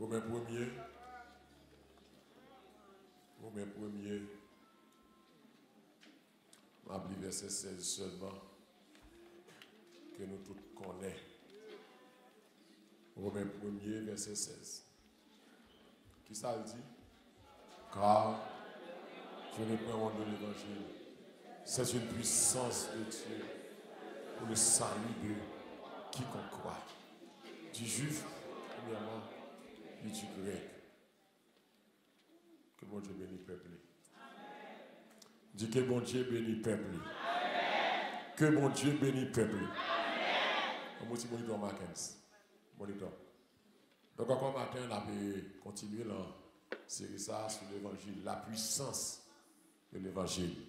Romains 1er. Romains 1er. On va lire verset 16 seulement. Que nous tous connaissons. Romains 1er, verset 16. Qui ça le dit? Car je ne prends honte de l'évangile. C'est une puissance de Dieu pour le salut de quiconque croit. Du juif, premièrement, et du grec. Que mon Dieu bénisse le peuple. Dis que mon Dieu bénisse le peuple. Que mon Dieu bénisse le peuple. On dit moniteur Mackenzie. Moniteur. Donc encore matin, on a continué la série ça sur l'évangile, la puissance de l'évangile.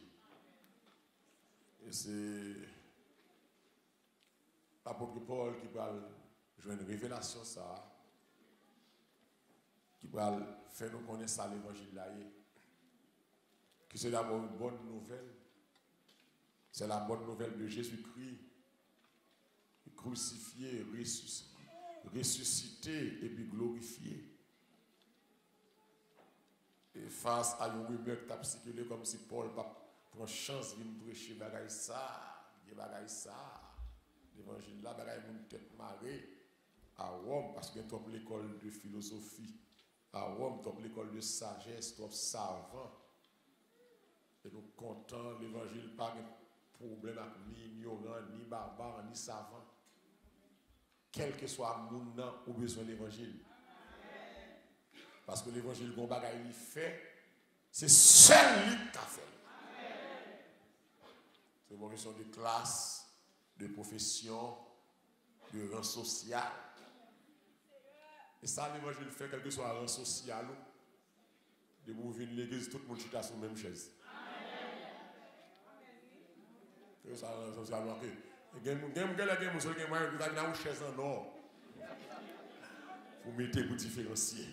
Et c'est l'apôtre Paul qui va jouer une révélation ça, qui va faire nous connaître ça l'évangile là, que c'est d'abord une bonne nouvelle. C'est la bonne nouvelle de Jésus-Christ, crucifié, ressuscité et puis glorifié. Et face à une rumeur qui a circulé comme si Paul prend chance de prêcher bagaille ça, l'évangile là, bagaille mon tête marée à Rome, parce qu'il y a top l'école de philosophie, à Rome, top l'école de sagesse, top savant. Et nous comptons l'évangile pas de problème avec ni ignorant, ni barbare, ni savant. Quel que soit le monde ou besoin de l'évangile. Parce que l'évangile qu'on bagaille il fait, c'est seul lui qui a fait. C'est une question de classe, de profession, de rang social. Et ça, l'évangile fait, quel que soit le rang social, de vous venir l'église, tout le monde chita sur la même chaise. C'est ça, le rang social, ok. Vous chaise en or. Vous mettez pour différencier.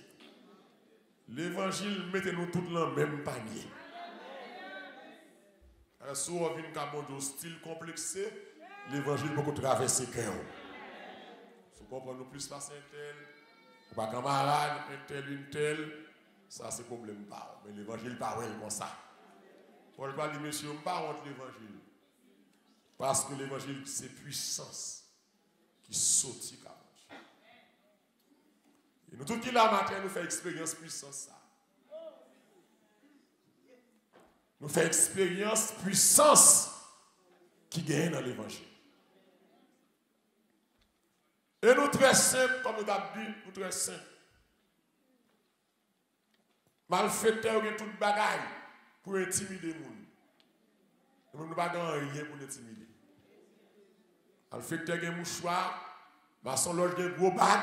L'évangile, mettez-nous tous dans le même panier. Alors, si on vient à un style complexé, l'évangile peut traverser le cœur. Si vous comprenez plus face à un tel, ou pas camarade, un tel, une telle, ça c'est problème pas. Mais l'évangile pas comme ça. Paul va dire, monsieur, pas honte l'évangile. Parce que l'évangile, c'est puissance qui sortit comme ça. Et nous, tout qui là matin, nous faisons expérience puissance ça. Nous faisons expérience puissance qui gagne dans l'évangile. Et nous très simple, comme nous avons dit, nous très simple. Malfaiteur, il y a toute bagaille pour intimider les gens. Nous ne pouvons pas rien pour l'intimider. Malfaiteur, il y a un mouchoir, maçon loge, il y a un gros bag.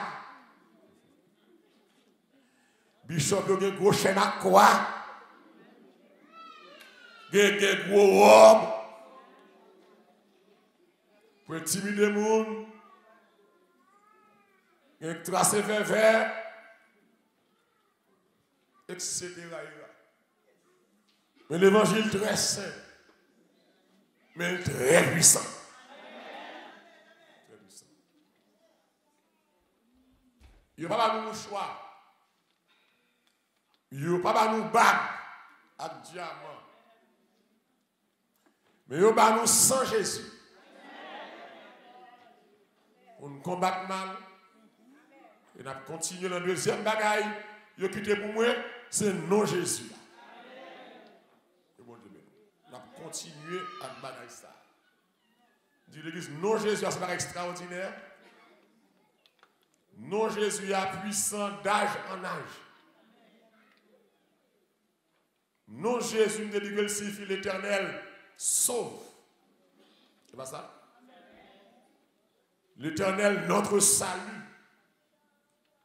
Bishop, il y a un gros chaîne à quoi? Il y a un gros robe. Pour intimider les gens. Il y a un tracé vert, etc. Mais l'évangile très simple, mais très puissant. Très puissant. Il n'y a pas de choix. Il n'y a pas de bague avec diamant. Mais il n'y a pas de sang Jésus. On combat mal. Et on a continué dans la deuxième bagaille. Il a quitté pour moi, c'est non Jésus. Et bon Dieu, on a continué à bagaille ça. Dit l'église, non Jésus, c'est pas extraordinaire. Non Jésus est puissant d'âge en âge. Non Jésus ne dit que le signifie l'éternel sauve. C'est pas ça? L'éternel, notre salut.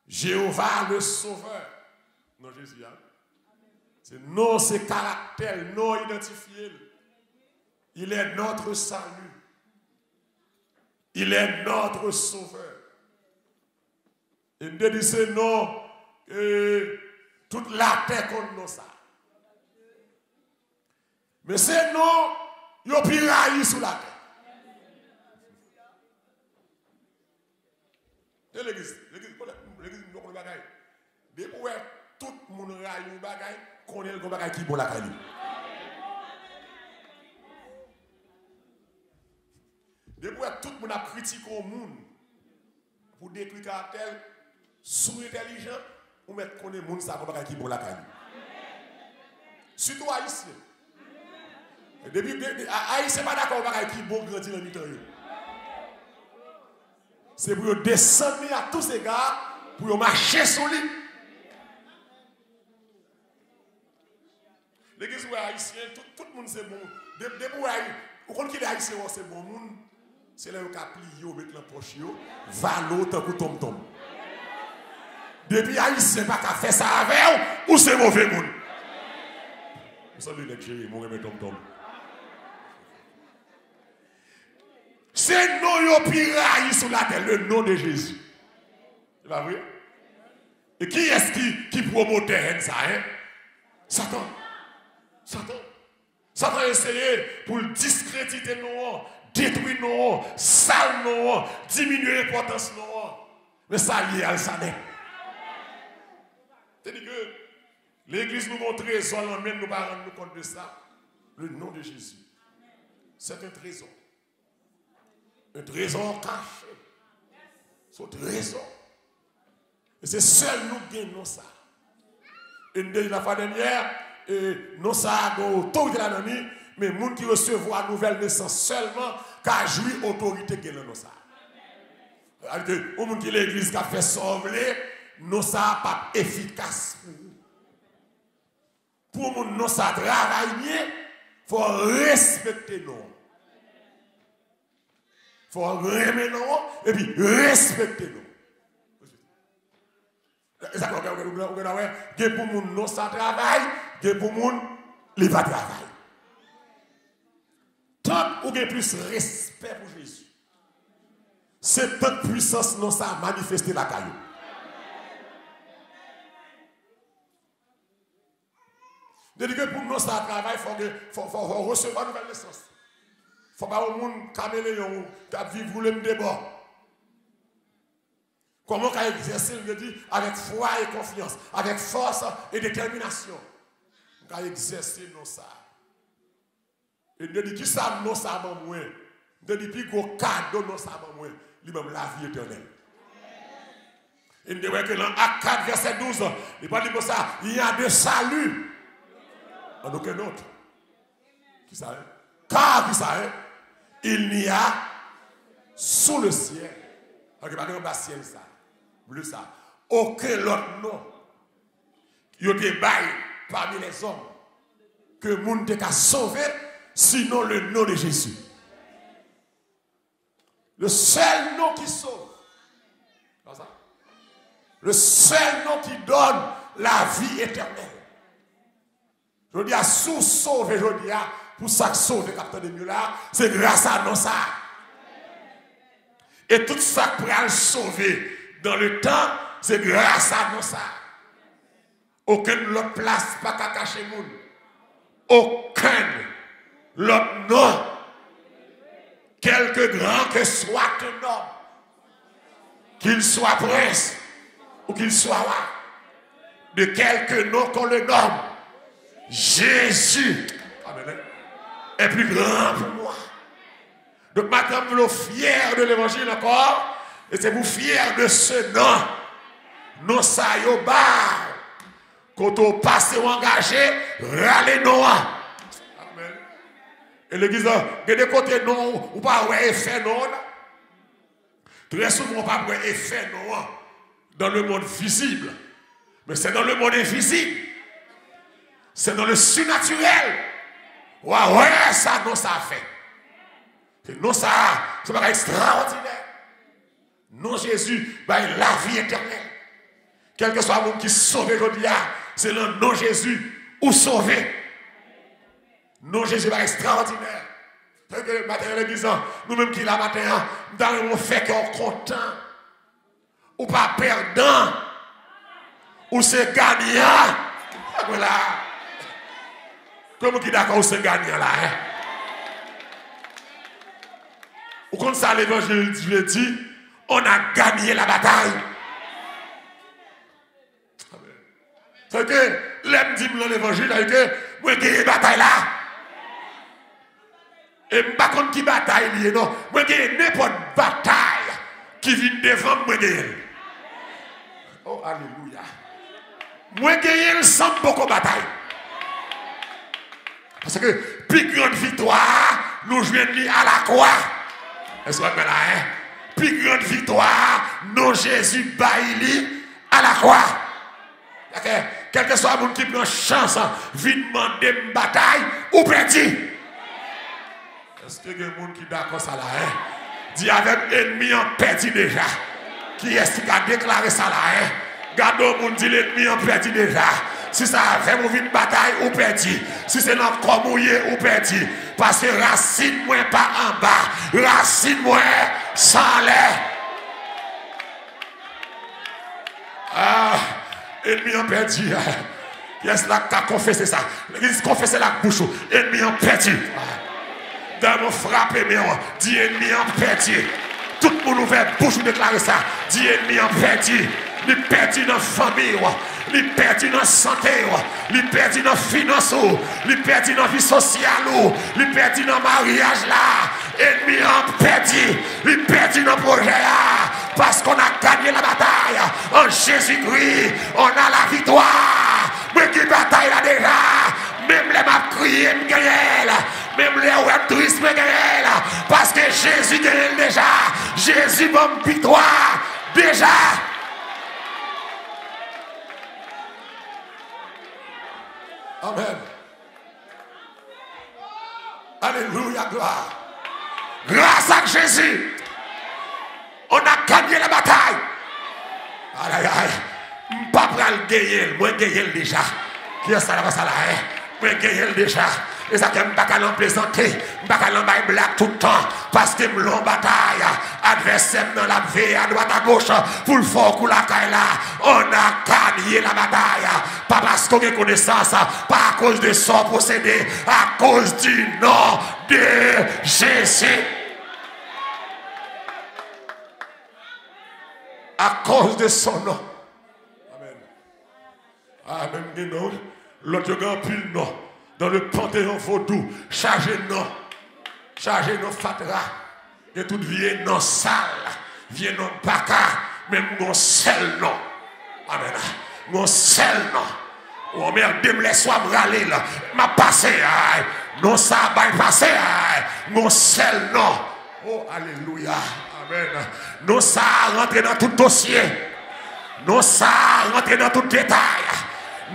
Jéhovah le sauveur. Non Jésus. Hein? C'est non, c'est caractère, non identifié. Il est notre salut. Il est notre sauveur. Et nous disons non, toute la terre contre nous ça. Mais c'est non, il y a piraille sous la terre. Et l'église, nous Depuis tout le monde raille ou bagaille, qu'on est le bagaille qui bon la caille. Depuis tout le monde a critiqué au monde pour détruire le caractère, sous-intelligent, ou mettre qu'on est le monde ça bagaille qui bon la caille. Surtout haïtien. Depuis haïtien pas d'accord bagaille qui bon grandir dans le temps. C'est pour descendre à tous ces gars pour marcher sur lui. L'église haïtienne, tout le monde c'est bon. Depuis vous comprenez qu'il est haïtien, c'est bon monde. C'est là où il a plié, mettre la poche, va l'autre pour tom-tom. Depuis haïtien, pas qu'à faire ça avec ou c'est mauvais monde. Vous savez, les chéris, mon remet tom-tom. C'est non yo piraille sur la terre, le nom de Jésus. C'est pas vrai? Et qui est-ce qui promotait ça, hein? Satan. Satan. Satan a essayé pour discréditer nous, détruire nous, saler nous, diminuer l'importance de nous. Mais ça y est, ça n'est. C'est-à-dire que l'église nous montre trésor, même nous ne pas rendre compte de ça. Le nom de Jésus. C'est un trésor. Un trésor caché. C'est un trésor. Et c'est seul nous qui gagnons ça. Et la fois dernière, non ça a autorité la nuit, mais les gens qui reçoivent la nouvelle naissance seulement, qu'à jouir autorité qui est dans ça. Les gens qui l'église qui a fait sauver, non ça pas efficace pour vous. Pour nous ça travailler, il faut respecter nous. Il faut aimer nous et puis respecter nous. Il y a pour nous non ça travail, il y a pour nous les va travail. Tant ou bien plus respect pour Jésus. C'est tant puissance non ça manifester la caillou. C'est-à-dire que pour nous ça travail, il faut recevoir une nouvelle naissance. Il ne faut pas au monde caméléon qui vivre le débat. Comment on exercer, je dis, avec foi et confiance, avec force et détermination. On peut exercer non ça. Et je dis, qui ça non ça m'a moins? Je dis, puis gros cadeau non ça m'a moins. Lui-même la vie éternelle. Et nous voyons que dans Acte 4, verset 12, il parle de ça, il y a de salut. En aucun autre. Qui ça? Car qui ça? Il n'y a sous le ciel. Ok, pas de ciel ça. Bleu ça. Aucun autre nom. Il y a des bails parmi les hommes que le monde a sauvé, sinon le nom de Jésus. Le seul nom qui sauve. Ça? Le seul nom qui donne la vie éternelle. Je dis à sous-sauver, je dis à pour ça que sauver capteur de mieux là, c'est grâce à nous ça. Et tout ça pour le sauver dans le temps, c'est grâce à nous ça. Aucune autre place pas qu'à cacher monde. Aucun l'autre nom, quelque grand que soit un homme, qu'il soit prince ou qu'il soit roi, de quelque nom qu'on le nomme, Jésus est plus grand pour moi. Donc maintenant, vous êtes fiers de l'évangile encore, et c'est vous fiers de ce nom. Non, ça y est, quand on passe ou engagé, râlez non. Amen. Et l'église, il y a des côtés non, ou pas ouais, effet non. Très souvent, on pas ouais, effet non dans le monde visible. Mais c'est dans le monde invisible. C'est dans le surnaturel. Ouais, ça, non, ça a fait. Non, ça, c'est pas extraordinaire. Non, Jésus, bah, la vie éternelle. Quel que soit le monde qui sauve aujourd'hui, c'est le nom Jésus ou sauvé. Non, Jésus, bah, extraordinaire. C'est que le matin, l'église, nous-mêmes qui la matin, dans le fait qu'on est content, ou pas perdant, ou c'est gagnant. Voilà. Comment qui d'accord ou c'est gagnant là, hein? Ou comme ça, l'évangile dit, on a gagné la bataille. Amen. C'est que l'aime dit dans l'évangile, c'est que moi j'ai une bataille là. Et je ne sais pas qui bataille liée, non. Moi j'ai n'importe bataille qui vient devant moi. Oh, alléluia. Moi j'ai sans beaucoup de bataille. Parce que plus grande victoire, nous jouons à la croix. Est-ce que vous là, hein? Plus grande victoire, nous Jésus bailli à la croix. Quel que soit le monde qui prend chance, vient demander une bataille ou perdu. Est-ce qu'il y a des gens qui d'accord ça là, hein? Dit avec ennemi en perdu déjà. Qui est-ce qui a déclaré ça là, hein? Gardons le monde dit l'ennemi en perdu déjà. Si ça a fait une bataille ou perdu. Si c'est dans le corps mouillé ou perdu. Parce que racine moins pas en bas. Racine moins sans l'air. Ah, ennemi en perdu. Yes, là, qui a confessé ça. L'église confesse la bouche. Ennemi en perdu. Dans mon frappe, dit ennemi en perdu. Tout le monde ouvert bouche pour déclarer ça. Dit ennemi en perdu. Il perdu dans la famille, il perdu dans la santé, il perdu dans la finance, il perdu dans la vie sociale, il perdu dans le mariage là. Ennemi en perdu, il perdu dans le projet là. Parce qu'on a gagné la bataille en Jésus-Christ, on a la victoire. Mais qui bataille là déjà? Même les m'a crié, me gagné là. Même les web tristes me gagné là. Parce que Jésus gagne déjà. Jésus bonne victoire déjà. Amen. Alléluia, gloire. Grâce à Jésus, on a gagné la bataille. Aïe, aïe, aïe. Pas pour le gagner, moi gagner déjà. Qui est ça là, ça là, hein? Moi gagner déjà. Et ça que je ne vais pas plaisanter, je ne vais pas blague tout le temps. Parce que je suis en bataille. Adversaire dans la vie, à droite à gauche, pour le fort pour la caille là. On a gagné la bataille. Pas parce qu'on a connaissance, pas à cause de son procédé, à cause du nom de Jésus. À cause de son nom. Amen. Amen. L'autre grand pile non. Dans le panthéon vaudou, chargez nos fatra, de toute vie non sale, vie non baka, même mon seul nom. Amen. Mon seul nom. Oh merde, me laisse me râler là, m'a passé, non ça va passer, mon seul nom. Oh alléluia, amen. Non ça rentre dans tout dossier, non ça rentre dans tout détail,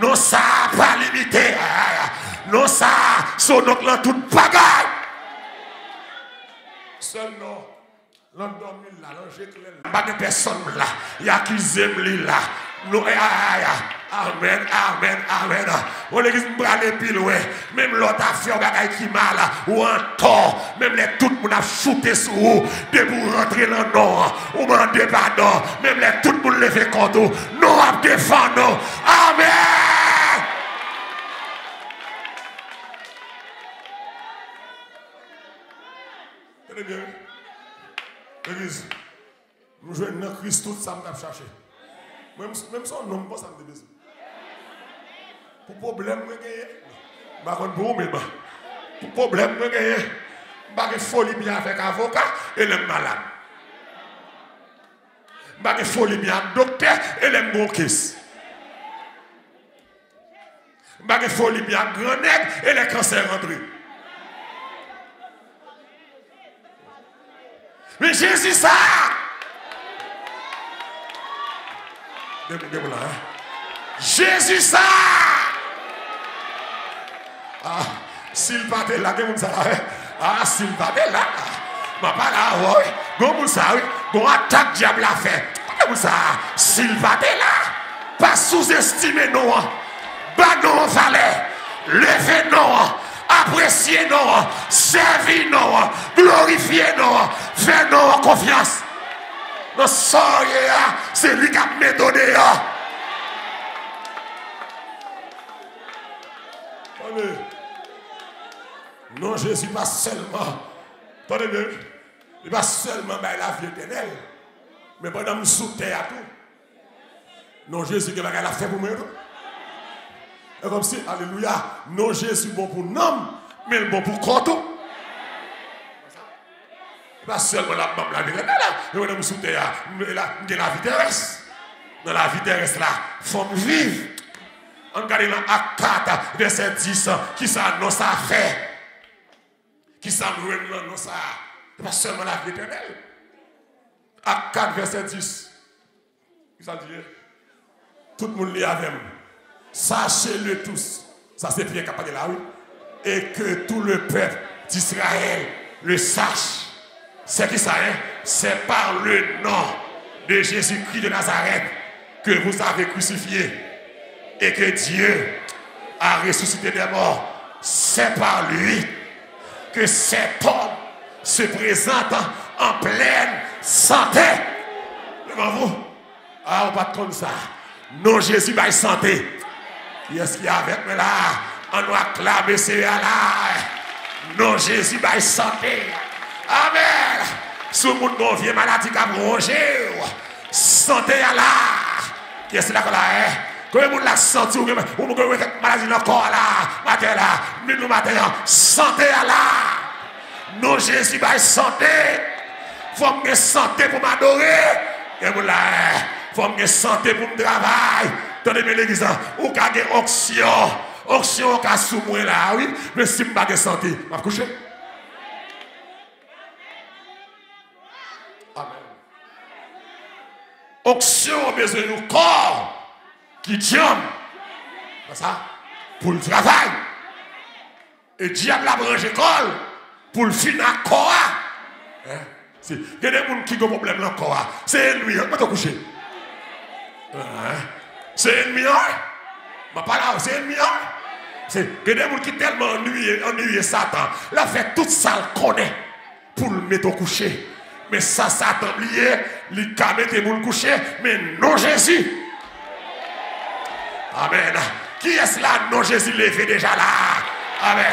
non ça pas limité. Non, ça, son nom là, tout bagaille. Seul nom, l'endormi là, l'ange clair là. Pas de personne là, il y a qui aime là. Amen, amen, amen. On l'église brale pile, ouais. Même l'autre a fait un bagaille qui mal, ou un tort. Même les tout le monde a shooté sur vous, de vous rentrer dans le nom, ou mandez pardon. Même les tout le monde le fait contre vous. Non, à défendre. Amen. Bien. L'église, nous jouons dans Christ, tout ça me chercher. Même son nom, pas ça me besoin. Pour problème, je gagne. Pour problème, je gagne. Je gagne folie bien avec avocat et les malades. Je gagne folie bien avec docteur et les bon caisse. Je gagne folie bien avec grand nègre et les cancers rentrés. Mais Jésus ça. Jésus ça. Ah, s'il pas là, ça. Ah, s'il pas là. Ma pas là, ouais. Bon ça, oui. Bon attaque diable a fait. Ça, s'il pas là. Pas sous-estimer non. Pas non valeur. Levez non. Apprécier non, servir non, glorifier non, faire non confiance. Non, c'est lui qui a méthodé. Non, Jésus pas seulement, attendez bien, il pas seulement la vie éternelle, mais pendant que nous sous terre à tout. Non, Jésus qui va la faire pour moi. Et comme si, alléluia, non Jésus bon pour nom, mais bon pour corps. Pas seulement la maman la vie, mais on est sous terre, la vie terrestre. Dans la vie terrestre, là, il faut vivre. On regarde dans Acte 4, verset 10, qui s'annonce à faire. Qui s'annonce à pas seulement la vie éternelle. Acte 4, verset 10. Qui ça dit? Tout le monde est avec moi. Sachez-le tous. Ça, c'est Pierre qui a parlé là, oui. Et que tout le peuple d'Israël le sache. C'est qui ça, hein? C'est par le nom de Jésus-Christ de Nazareth que vous avez crucifié et que Dieu a ressuscité des morts. C'est par lui que cet homme se présente en pleine santé. Devant vous. Ah, on va pas comme ça. Non, Jésus va santé. Qui est-ce qu'il y a avec moi là? On doit acclamer c'est là. Non, Jésus va santé. Amen. Sous le monde vient maladie qui a rongé. Santé à là. Qui est-ce là qu'on a? Quand le monde l'a senti, ou maladie dans le corps là. Matin là. Nous matin. Santé à là. Non, Jésus va santé. Faut me santé pour m'adorer. Et vous là. Faut me santé pour me travailler. Tenez-moi l'église. Ou qu'a des options. Option qu'a sous moi là. Oui. Mais si je n'ai pas de santé, je vais coucher. Option besoin de corps qui diable. Ça pour le travail. Et diable a branché l'école pour le finir à corps. Il y a des gens qui ont des problèmes dans le corps. C'est ennemi. Je vais te coucher. C'est ennemi. Je ne pas là. C'est ennemi. Il y a des gens qui sont tellement ennuyés Satan. Il a fait tout ça, il connaît pour le mettre au coucher. Mais ça, Satan lié, il a mis les gens coucher, mais non Jésus. Amen. Qui est-ce là, non Jésus levé déjà là? Amen.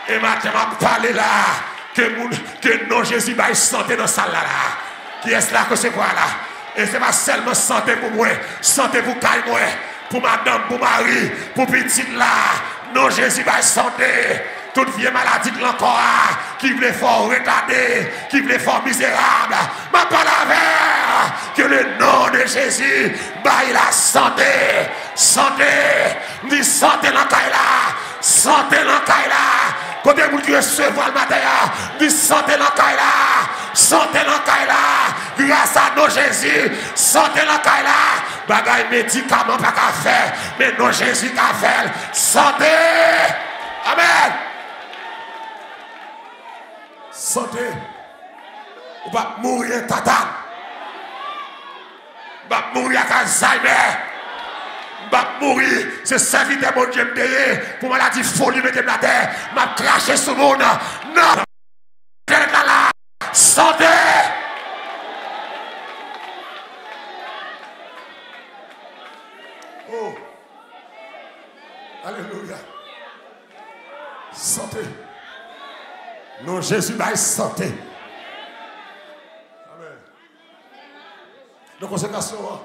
Et maintenant, je parle là, que non Jésus va santé dans la salle là. Qui est-ce là que c'est quoi là? Et c'est pas seulement santé pour moi, santé pour Kaï moi, pour madame, pour mari, pour petite là. Non Jésus va santé. Toute vieille maladie de l'encore, qui voulait fort retardé, qui voulait fort misérable, ma parole avec que le nom de Jésus baille la santé, santé, dit santé dans la santé dans la côté vous qui recevoir le matin, dit santé dans la santé dans la grâce à nos Jésus, santé dans la bagaille médicament pas qu'à faire, mais non Jésus qu'a fait, santé, amen. Santé, ou va mourir tata, va mourir à Alzheimer, va mourir, c'est ça qui est mon Dieu pour maladie folie, mettez la terre, m'a craché sur le monde, non, santé, oh, alléluia, santé. Non, Jésus va santé. Amen. Nos consécrations,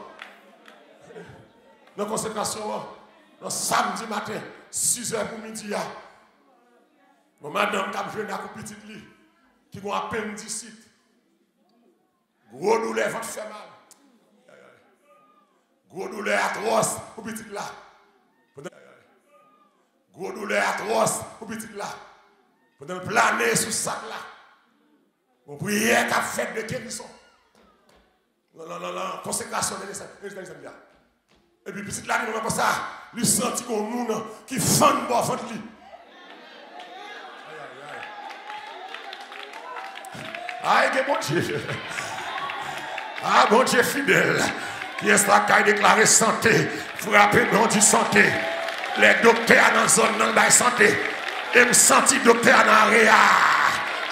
dans samedi matin, 6h pour midi. Mon madame qui a joué dans la petite lit, qui a à peine 17. Gros douleur, votre fait mal. Gros douleur atroce pour petite là. Gros douleur atroce pour petite là. Pour nous planer sous ça là. Mon prière qu'a fait de guérison. Non, consécration de l'Église. Et puis, petite là, comme ça, lui senti comme monde qui fend pour votre lit. Aïe, que bon Dieu. Ah, bon Dieu fidèle. Qui est là qui a déclaré santé. Frappez non du santé. Les docteurs dans la zone dans la santé. Et me senti docteur dans réa.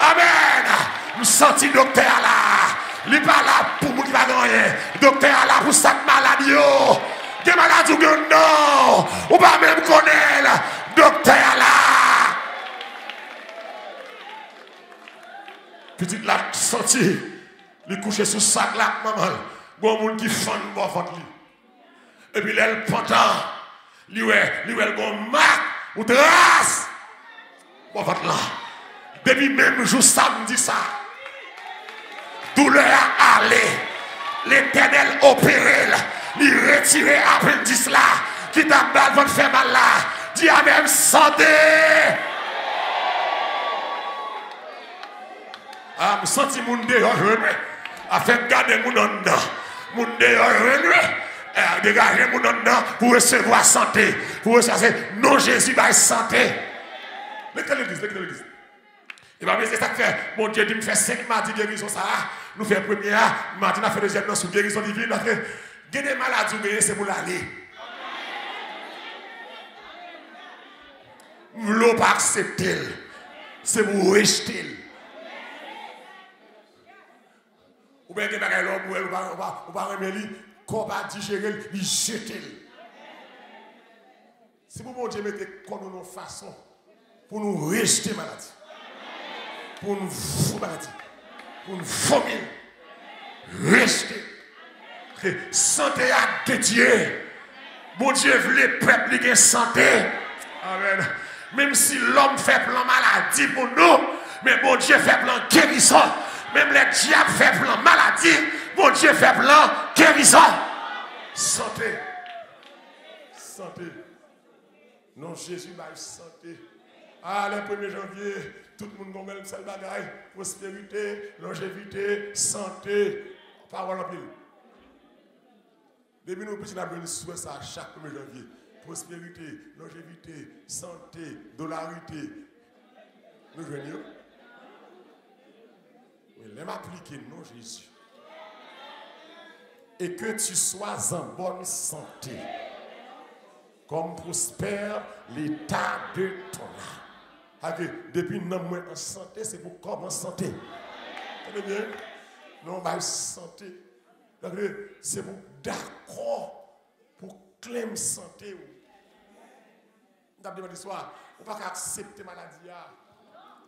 Amen. Me senti docteur là. Il pas là pour vous qui va gagner. Docteur là pour chaque maladie. Des maladies ou non. Ou pas même connaître. Docteur là. Petite là senti. Il couche sur sac là maman. Bon monde qui fend bon votre lit. Et puis elle pendant Lui le gon marque ou trace. Bon votre là. Depuis même jour samedi ça. Douleur a allé. L'Éternel opéré, lui retirer appendice là, qui t'a mal, va faire mal là. Dis à même santé. Ah, je sens mon dehors, a fait garder mon dedans. Mon dehors, dégager mon dedans pour recevoir santé. Pour recevoir non Jésus va santé. L'église. Et bien, c'est ça que fait. Mon Dieu dit, me fait 5 mardis guérison ça. Nous faisons première, mardi, nous faisons deuxième sur guérison divine. Nous faisons des maladies, mais c'est pour l'aller. Nous ne pouvons pas accepter. C'est pour rejeter. Ou bien, on va remettre, qu'on va digérer, il jeter. C'est pour mon Dieu mettre comme une façon pour nous rejeter la maladie. Pour nous foutre maladie. Pour nous vomir. Rejeter. Santé à Dieu. Mon Dieu veut les peuples qui ont santé. Amen. Même si l'homme fait plan maladie pour nous, mais mon Dieu fait plan guérison. Même les diables fait plan maladie, mon Dieu fait plan guérison. Santé. Santé. Non, Jésus m'a santé. Ah, le 1er janvier, tout le monde a le seul bagaille. Prospérité, longévité, santé. Parole en pile. Depuis nous, nous avons une souhait ça chaque 1er janvier. Prospérité, longévité, santé, dollarité. Nous venons. Mais l'aime appliquer, non Jésus. Et que tu sois en bonne santé. Comme prospère l'état de ton âme. Depuis que nous sommes en santé, c'est pour comme en santé. Vous bien? Non, mais santé. C'est pour d'accord pour claim santé. Vous avez dit soir, on ne peut pas accepter la maladie.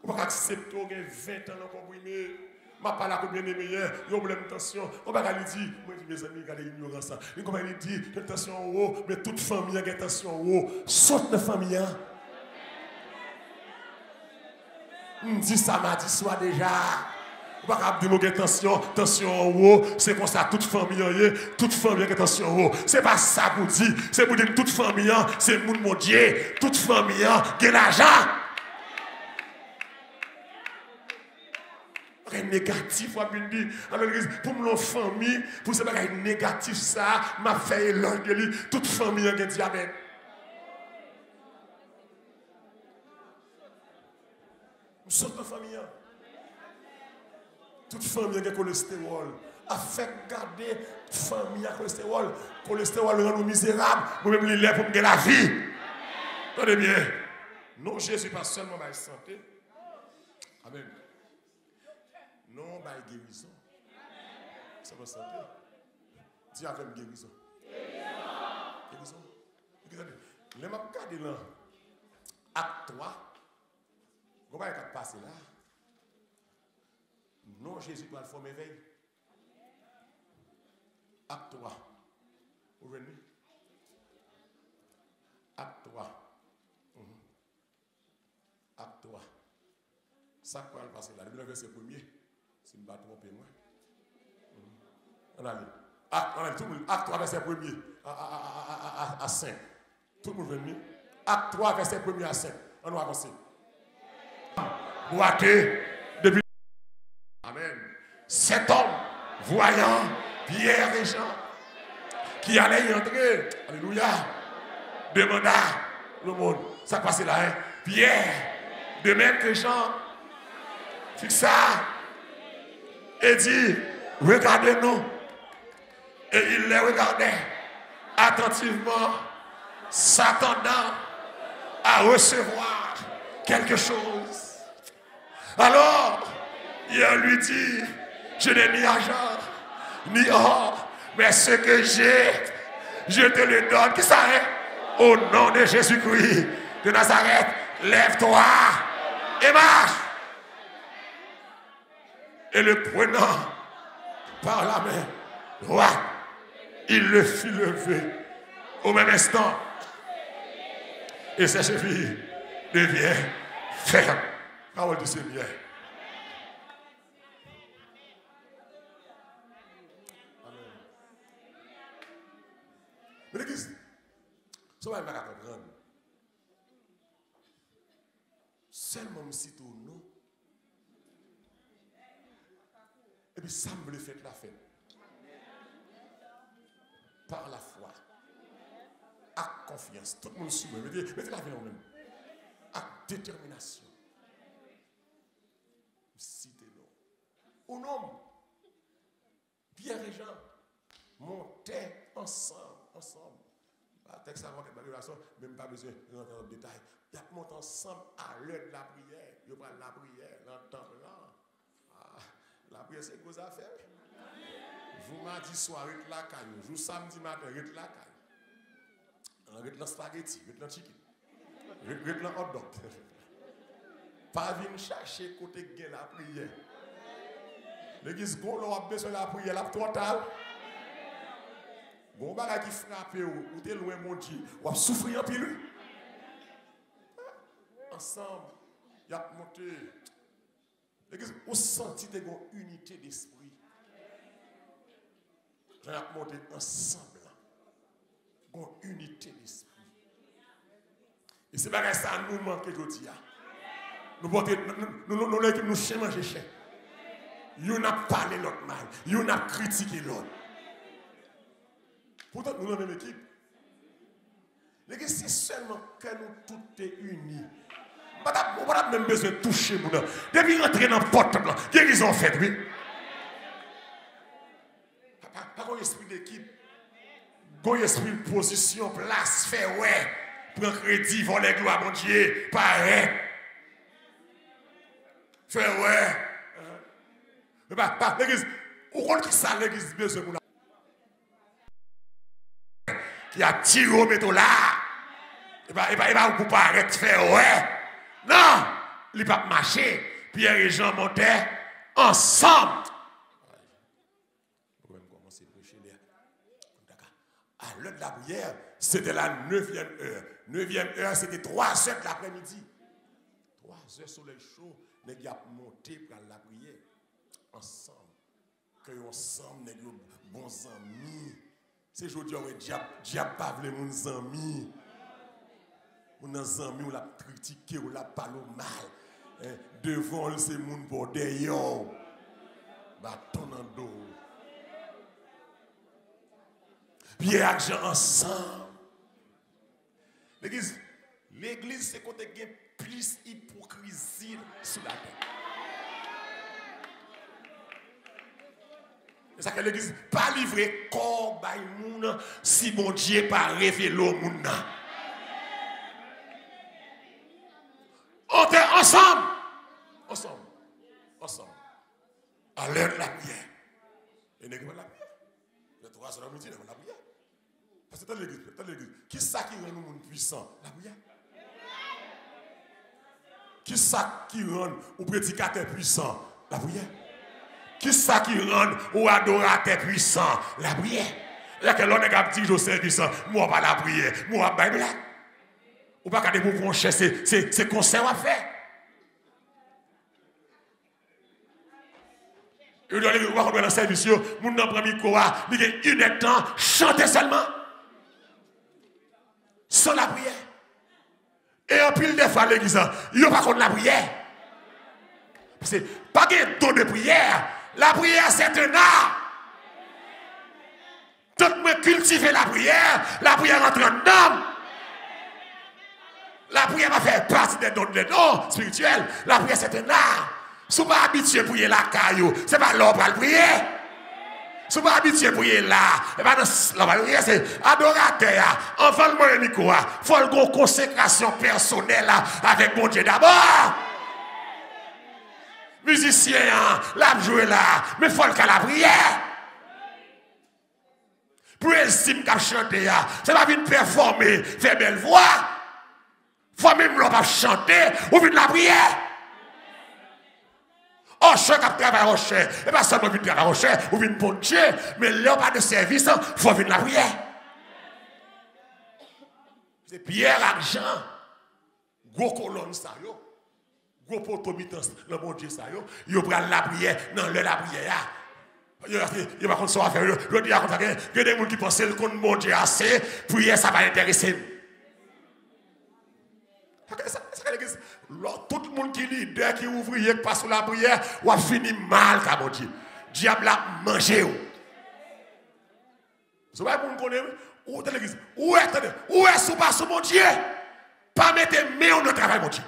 On ne peut pas accepter 20 ans comprimé. Je ne parle pas de bien meilleur, il y a un problème de tension. On ne peut pas lui dire, moi mes amis, regardez l'ignorance. Il ne peut pas lui dire, il y a une tension en haut, mais toute famille a une tension en haut. Saute de famille. On dit ça mardi soir déjà. On ne peut pas dire que tension en haut, c'est comme ça, toute famille a une tension en haut. Ce n'est pas ça pour dire, c'est pour dire que toute famille, c'est le monde mon Dieu. Toute famille a de l'argent. Négatif, pour mon famille, pour ce bagage négatif, ça, m'a fait l'anglais, toute famille a un diabète. Nous sommes une famille. Toute famille a un cholestérol. A fait garder famille à cholestérol. Cholestérol rend nous misérables. Moi-même, il est pour me la vie. Attendez bien. Non, Jésus pas seulement ma santé. Amen. Non, bah, guérison. C'est ma santé. Dis avec guérison. Guérison. Les m'a regardé là. Acte 3. Comment est-ce qu'il passe là? Non, Jésus va le faire éveil. Acte 3. Vous venez? Acte 3. Acte 3. Ça quoi le passer là? Le verset 1er. Si je ne me trompe pas, moi. On a dit. Acte 3, verset 1er à 5. Tout le monde venu. Acte 3, verset 1er à 5. On va avancer. Boité depuis. Amen. Cet homme, voyant Pierre et Jean, qui allaient y entrer, alléluia, demanda le monde. Ça passe là, hein? Pierre, de même que Jean, fixa et dit, regardez-nous. Et il les regardait attentivement, s'attendant à recevoir quelque chose. Alors, il lui dit, je n'ai ni argent, ni or, mais ce que j'ai, je te le donne. Qui ça est? Au nom de Jésus-Christ de Nazareth, lève-toi et marche. Et le prenant par la main droite, il le fit lever. Au même instant, Et ses chevilles deviennent fermes. Parole du Seigneur. Mais l'église, ça va pas comprendre. Seulement si tout nous. Et puis ça me le fait la fête. Par la foi. Avec confiance. Tout le monde suit. Mettez la vie en même. Avec détermination. Citez-le. Au nom, Pierre et Jean montaient ensemble. Le texte avant que même pas besoin de rentrer dans le détail. Ils montent ensemble à l'heure de la prière. Ils prennent la prière dans le temps là. La prière, c'est quoi ça faire? Vous mardi soir, rete la caille. Vous samedi matin, rete la caille. Rete la spaghetti, rete la chicken. Rete la hot dog. Pas venir chercher côté gain la prière. L'église Golo a besoin de la prière, la totale. Bon bagage qui frappe ou t'es loin mon Dieu, ou a souffrir en pile. Ensemble, il a monté. L'église, on sentit une unité d'esprit. Il a monté ensemble. Une unité d'esprit. Et c'est pas ça nous manque aujourd'hui. Nous changons chez. Nous n'avons pas parlé l'autre mal. Nous n'avons critiqué l'autre. Pourtant, nous sommes la même équipe. L'église, c'est seulement que nous tous unis. On n'a même besoin de toucher. Depuis rentrer dans la porte, guérison faite, oui. Pas un esprit d'équipe. Un esprit de position, place, fait, ouais. Prends crédit, voler gloire, mon Dieu. Pareil. Fait, ouais. Mais pas l'église. Où compte qui ça, l'église, besoin de qui a tiré au métaux là. Il va vous paraître faire ouais. Non, il va pas marcher. Pierre et Jean montaient ensemble. On va commencer à prêcher à l'heure de la prière, c'était la 9e heure. 9e heure, c'était 3 heures de l'après-midi. 3 heures soleil chaud, les gars monté pour la prière. Ensemble. Que ensemble, les bons amis. C'est aujourd'hui, on diable pas voulu mon ami. Mon ami, on l'a critiqué, on l'a parlé mal. Devant, c'est mon pour derrière. Bâton en dos. Pierre et Jean ensemble. L'église, c'est quand il y a plus d'hypocrisie sur la terre. C'est ça que l'église pas livré corps by moun si mon Dieu pas révélé au moun. On est ensemble. À l'heure de la prière. Et nous la prière. Les 3 heures de midi, la prière. Parce que dans l'église, qui ça qui rend nous puissants? La prière. Qui ça qui rend aux prédicateurs puissants? La prière. Qui ça qui rend aux adorateurs puissants? La prière. Il y a que l'on est dit au service, moi pas la prière, moi pas la Bible. Ou pas garder pour brancher, c'est conseil à faire. Il doit aller voir dans le service, mon nom premier quoi, il y a 1 heure de temps, chanter seulement. Sans la prière. Et en pile de fois l'église, il n'y a pas contre la prière. C'est pas de don de prière. La prière, c'est un art. Tant que cultiver la prière entre en homme. La prière va faire partie des dons spirituels. La prière, c'est un art. Si vous n'êtes pas habitué à prier la caillou, ce n'est pas l'homme à prier. Si vous n'êtes pas habitué à prier là, c'est adorateur. Enfin, le moyen Nico, il faut une consécration personnelle avec mon Dieu d'abord. Musicien, la jouer là, mais il faut le la prière. Pour estime qu'à chanter, c'est pas venir performer, faire belle voix. Il faut même l'on va chanter ou venir la prière. Oh, chien qui travaille au chien, et pas seulement venir travailler au chien ou venir pour Dieu, mais là, pas de service, il faut venir la prière. C'est Pierre et Jean gros colonne ça yo, gros potomitance dans bon Dieu ça yo prend la prière dans l'heure la prière. Il va contre ça faire yo dis à comme ça que des gens qui pensent que contre bon Dieu assez, prière ça va intéresser. Tout le monde qui est leader, qui est ouvrier, qui passe sous la prière, ou a fini mal, car mon Dieu. Diable a mangé. C'est pas pour nous connaître. Où est l'église? Où est sous pas sous mon Dieu? Pas mettre main dans le travail, mon Dieu.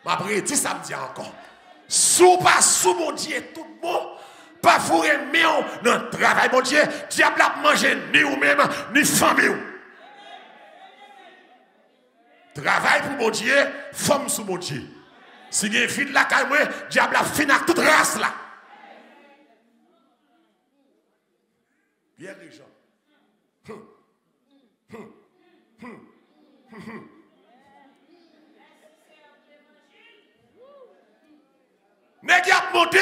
Ma prière dit samedi encore. Sous pas sous mon Dieu, tout le monde. Pas fourrer main dans le travail, mon Dieu. Diable a mangé ni ou même, ni famille. Travail pour mon Dieu, femme sous mon Dieu. Si il y a une fille de la caille, diable a fini avec toute race là. Bien les gens. Nèg y a monté.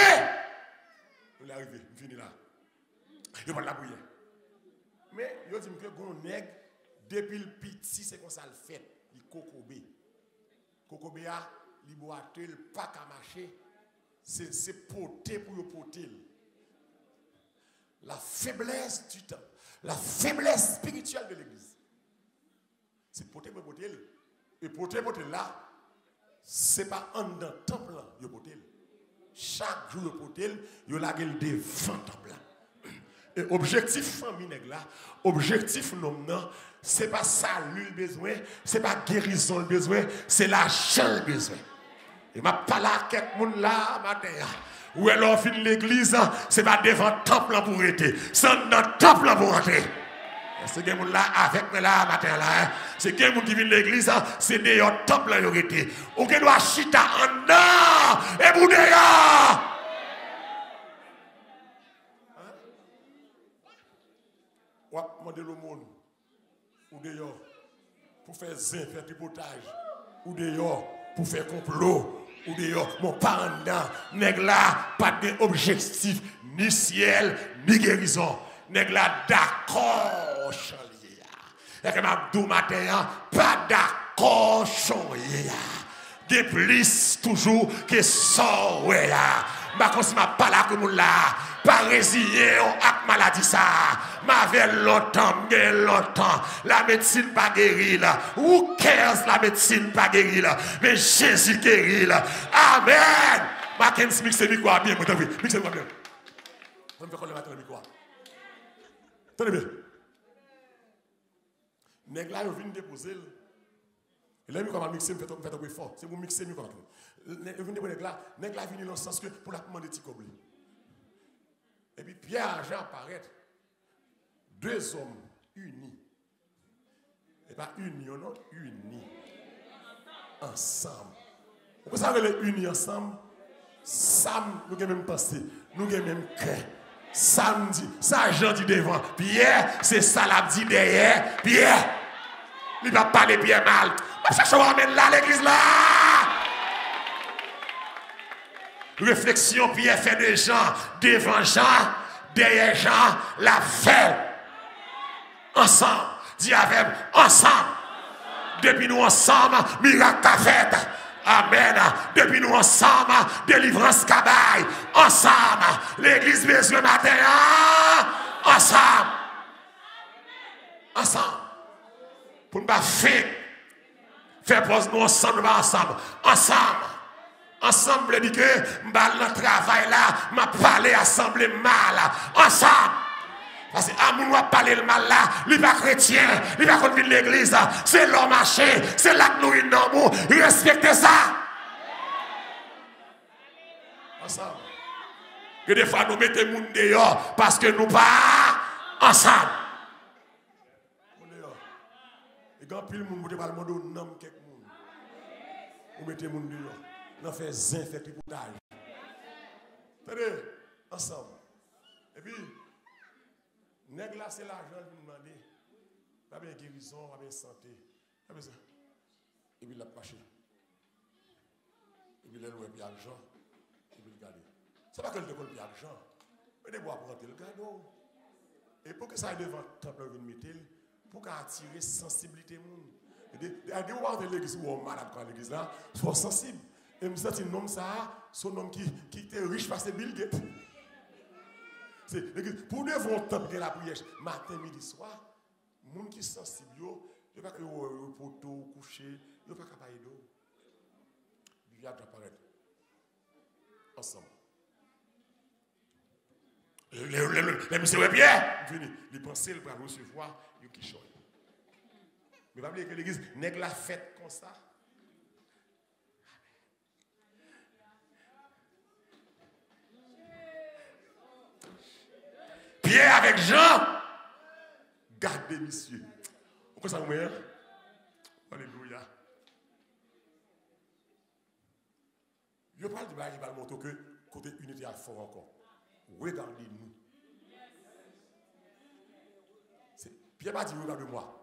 On est arrivé, on finit là. Il va la prière. Mais yo dit que gon nèg depuis le petit c'est comme ça le fait. Il kokobé. Kokobé a li boite le pas qu'à marcher. C'est porter pour porter. La faiblesse du temps, la faiblesse spirituelle de l'église. C'est porter pour porter. Et porter là, c'est pas en dans temple là, yo porter. Chaque jour yo porter, yo la gueule devant temple là. Et objectif famille nèg là, objectif nom nan, c'est pas salut le besoin, c'est pas guérison le besoin, c'est l'argent le besoin. Et m'a parlé à quelqu'un là matin. Où est l'on fin l'église, c'est pas devant le temple pour être, c'est dans le temple pour entrer. C'est quelqu'un là avec moi là matin là. C'est quelqu'un qui vient de l'église, c'est dans le temple pour être. Ou qui doit chita en dedans et pour dehors. Ou à demander le monde, ou dehors, pour faire zin, faire tripotage, ou dehors, pour faire complot, ou dehors, mon parent dedans, nèg là, pas d'objectif, ni ciel, ni guérison. Nèg là, d'accord, chanlier. Et que m'a dit matin, pas d'accord, chanlier. De plus, toujours, que ça, ouais. Ma kon si m'a pas là comme là. Pas résilier avec maladie ça. M'avait longtemps. La médecine pas guéri là. Who cares la médecine pas guéri là. Mais Jésus guérit là. Amen. Mackenzie mixe le micro bien. Mixe le micro bien. On me fait coller le micro. Tenez bien. Nèg là, yo vinn déposer. Et là, comment mixer, me fait un peu fort. C'est pour mixer mieux comme ça. Yo vinn déposer nèg là vinn dans le sens que pour la demander petit coble. Et puis Pierre et Jean apparaissent. Deux hommes unis. Et pas union, non, unis. Ensemble. Vous savez les unis ensemble? Sam, nous avons même pensé, nous avons même cœur. Samedi, ça Jean dit devant. Pierre, c'est ça l'a dit derrière. Pierre, il va parler Pierre mal. Mais ça, je ramène là l'église là. Réflexion, Pierre fait de Jean, devant Jean, derrière Jean, la fait. Ensemble, dis avec ensemble. Depuis nous ensemble, miracle a fait. Amen. Depuis nous ensemble, délivrance cabaye. Ensemble, l'église besoin matin. Ensemble. Ensemble. Pour ne pas faire pause nous ensemble, ensemble. Ensemble. Ensemble, dit que notre travail là, m'a parlé assemblé mal. Ensemble. Parce que amour va parler le mal là, il pas chrétien, il va conduire l'église, c'est l'homme marché, c'est là que nous sommes, respectez ça. Ensemble. Que des fois nous mettons les gens dehors parce que nous pas ensemble. Et quand pile monde vous parle de nom quelques monde. Vous mettez les gens dehors. On fait zin fait tripotage. Attendez, ensemble. Et puis nèg là c'est l'argent lui demander. Pas bien guérison, pas bien santé. Pas bien ça. Et puis il a marché. Et puis il a loué puis argent. Et puis il garde. C'est pas que le décolle puis argent. Mais des bois pour rentrer le cadeau. Et pour que ça aille devant le temple de mettre, pour attirer sensibilité moun. Des fois de l'église où on malade quand l'église là, faut sensible. Et me senti nom ça, son nom qui était riche parce que Bill Gates. C'est pour nous vont temple la prière matin midi soir, moun qui sensible yo, yo pas que poto coucher, yo pas capable d'eau. Il va apparaître ensemble. Les messieurs Pierre, fini. Les pensées le pour recevoir, yo qui choy. Mais pas oublier que l'église n'est que la fête comme ça. Pierre avec Jean, gardez messieurs. Pourquoi ça vous met? Alléluia. Je parle du bail, il va montrer que côté unité à fort encore. Regardez-nous. Pierre m'a dit, regarde-moi.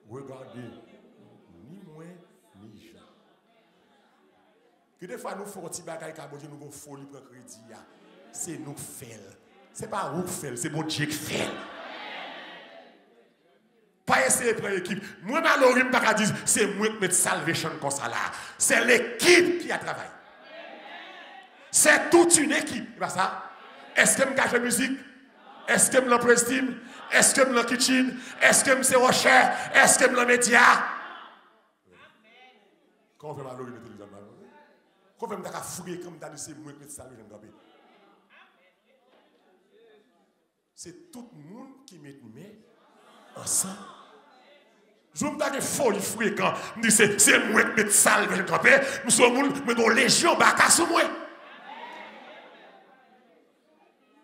Regardez, ni moi, ni Jean. Que des fois nous faisons des bagailles qui nous avons folie pour crédit. C'est nous faire. Ce n'est pas vous faire, c'est mon Dieu qui fait. Pas essayer de prendre l'équipe. Moi, malheureusement, je ne peux pas dire c'est moi qui mets salvation comme ça là. C'est l'équipe qui a travaillé. C'est toute une équipe. Pas ça? Est-ce que je cache la musique? Est-ce que je l'emploi estime? Est-ce que je l'en kitchen? Est-ce que je suis recherche? Est-ce que je l'en média? Quand on fait malheureusement, quand on fait fouiller comme ça, c'est moi qui mets salvation comme ça. C'est tout le monde qui met ensemble. Je me dis folie fréquent. C'est moi qui mets salve le campé. Nous sommes une légion baka sur moi.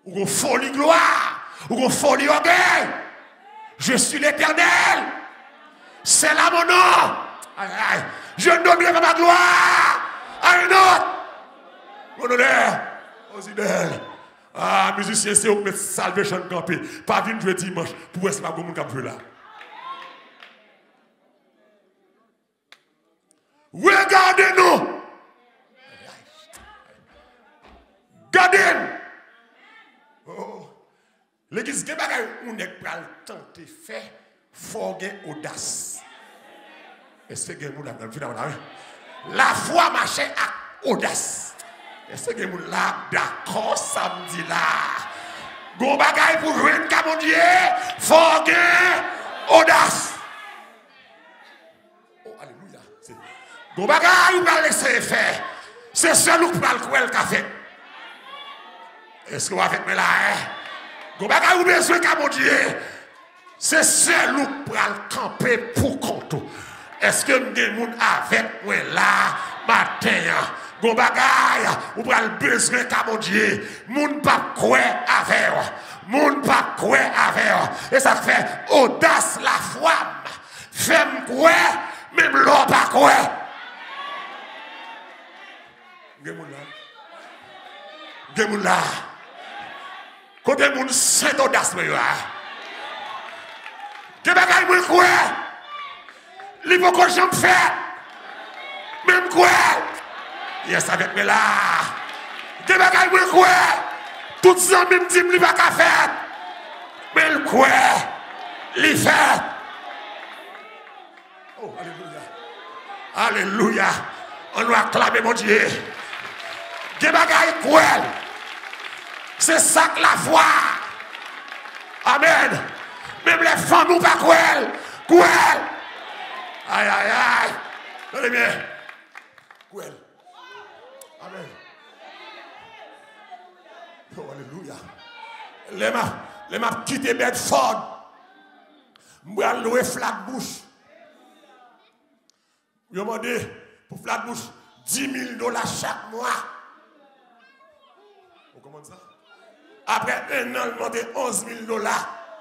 Ou une folie gloire. Ou une folie orgueil. Je suis l'Éternel. C'est là mon nom. Aïe, aïe. Je ne donnerai pas ma gloire à un autre. Mon honneur aux idèles. Ah, musicien, c'est où mettre salvation campé. Pas venir jouer dimanche pour voir si pas comme on là. Regardez-nous. Regardez-nous. Oh. L'église qui bagaille on est pour tenter faire faut gagner audace. Est-ce que vous l'avez la foi marche à audace. Est-ce que vous l'avez d'accord samedi là? Gon bagaille pour jouer un mon Dieu, faut gagner audace. Oh alléluia. Gon bagaille va laisser faire. C'est celui qui va le couper le café. Est-ce que vous avec moi là? Gon bagaille ou besoin qu'à mon Dieu. C'est celui qui va le camper pour compte. Est-ce que vous avez moun avec moi là matin? Gon bagay, ou pral besoin ka mon Dieu, moun pa kwe avec, moun pa kwe avec, et ça fait audace la foi, femme kwe, même l'on pa kwe. Gen là, côté moun saint audace me yo. Gen bagay moun kwe, li faut qu'on j'en fait, même kwe. Yes, avec moi là. Des bagailles moi quoi? Toutes ça même dit me pas qu'à faire. Mais le quoi? Li fait. Oh alléluia. Alléluia. On doit acclamer mon Dieu. Des bagailles quoi? C'est ça que la foi. Amen. Même les femmes ou pas quoi? Quoi? Aïe aïe aïe. Allez bien. Quoi? Amen. Oh, alléluia. Les m'a quitté Bedford. M'bra louer Flatbush. Yo demandé pour Flatbush $10,000 chaque mois. Vous comprenez ça? Après un an, demandé $11,000.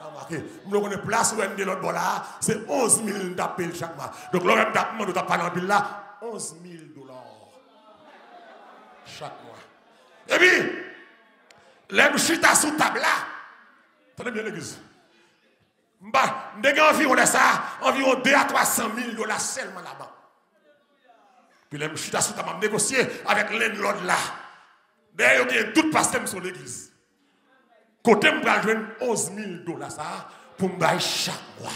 Remarquez, nous avons une place où on de l'autre bord là, c'est 11 000 d'appel chaque mois. Donc l'on a demandé de pas dans le là, $11,000 chaque mois. Et puis, les chita sous table là, tenez bien l'église. Nous avons environ ça, environ 2 à 300 000 $ seulement là-bas. Puis les chita sous table, négocier avec l'autre là. D'ailleurs, il y a tout pasteur sur l'église. Côté, je vais jouer $11,000 ça pour me bailler chaque mois.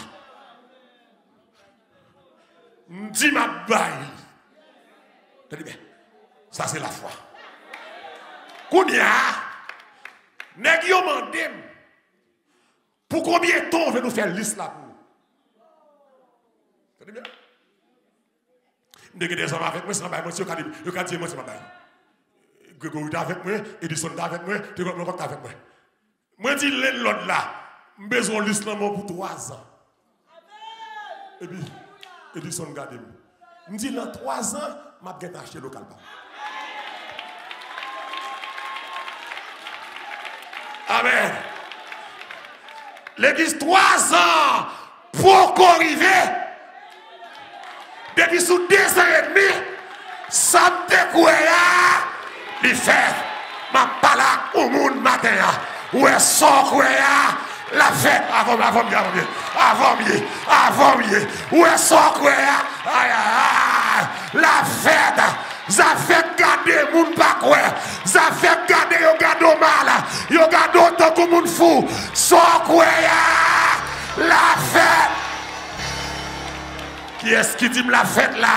M'di ma baille. Tenez bien. Ça c'est la foi. Kounia, nèg yo mandem. Pour combien de temps on veut nous faire liste là pour? Tenez bien. M'dégé des hommes avec moi, c'est ma baille, moi si yo ka dire moi c'est ma baille. Grégory est avec moi, Edison est avec moi, tu comprends pas avec moi. Moi dis l'autre là, besoin liste là pour 3 ans. Et puis Edison garde moi. Me dit dans 3 ans, m'a bien acheter local pas. Amen. L'église 3 ans pour qu'on arrive. Depuis sous 2 ans et demi, ça me découvre. Il fait, ma pala au monde matin. Où est son quoi? La fête avant mieux. Où est son quoi? La fête. Ça fait garder moun pas quoi. Ça fait garder yo gardo mal. Yo gardo tant que moun fou. Son quoi? La fête. Qui est-ce qui dit la fête là?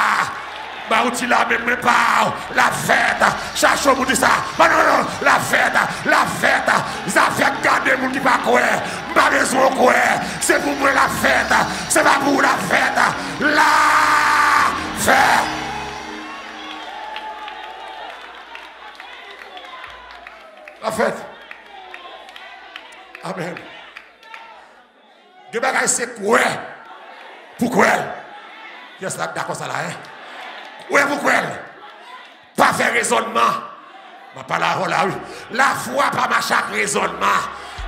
Bah, outil là, même pas la fête, chacho vous dit ça. Bah non, la fête, ça fait garder mon qui pas quoi. Pas besoin quoi. C'est pour moi la fête, c'est pas pour la fête. La fête. La fête. Amen. De bagaille c'est quoi? Pourquoi? Qu'est-ce que d'accord ça là, hein? Oui, pourquoi? Pas faire raisonnement. Ma parole là, oui. La foi pas ma chaque raisonnement.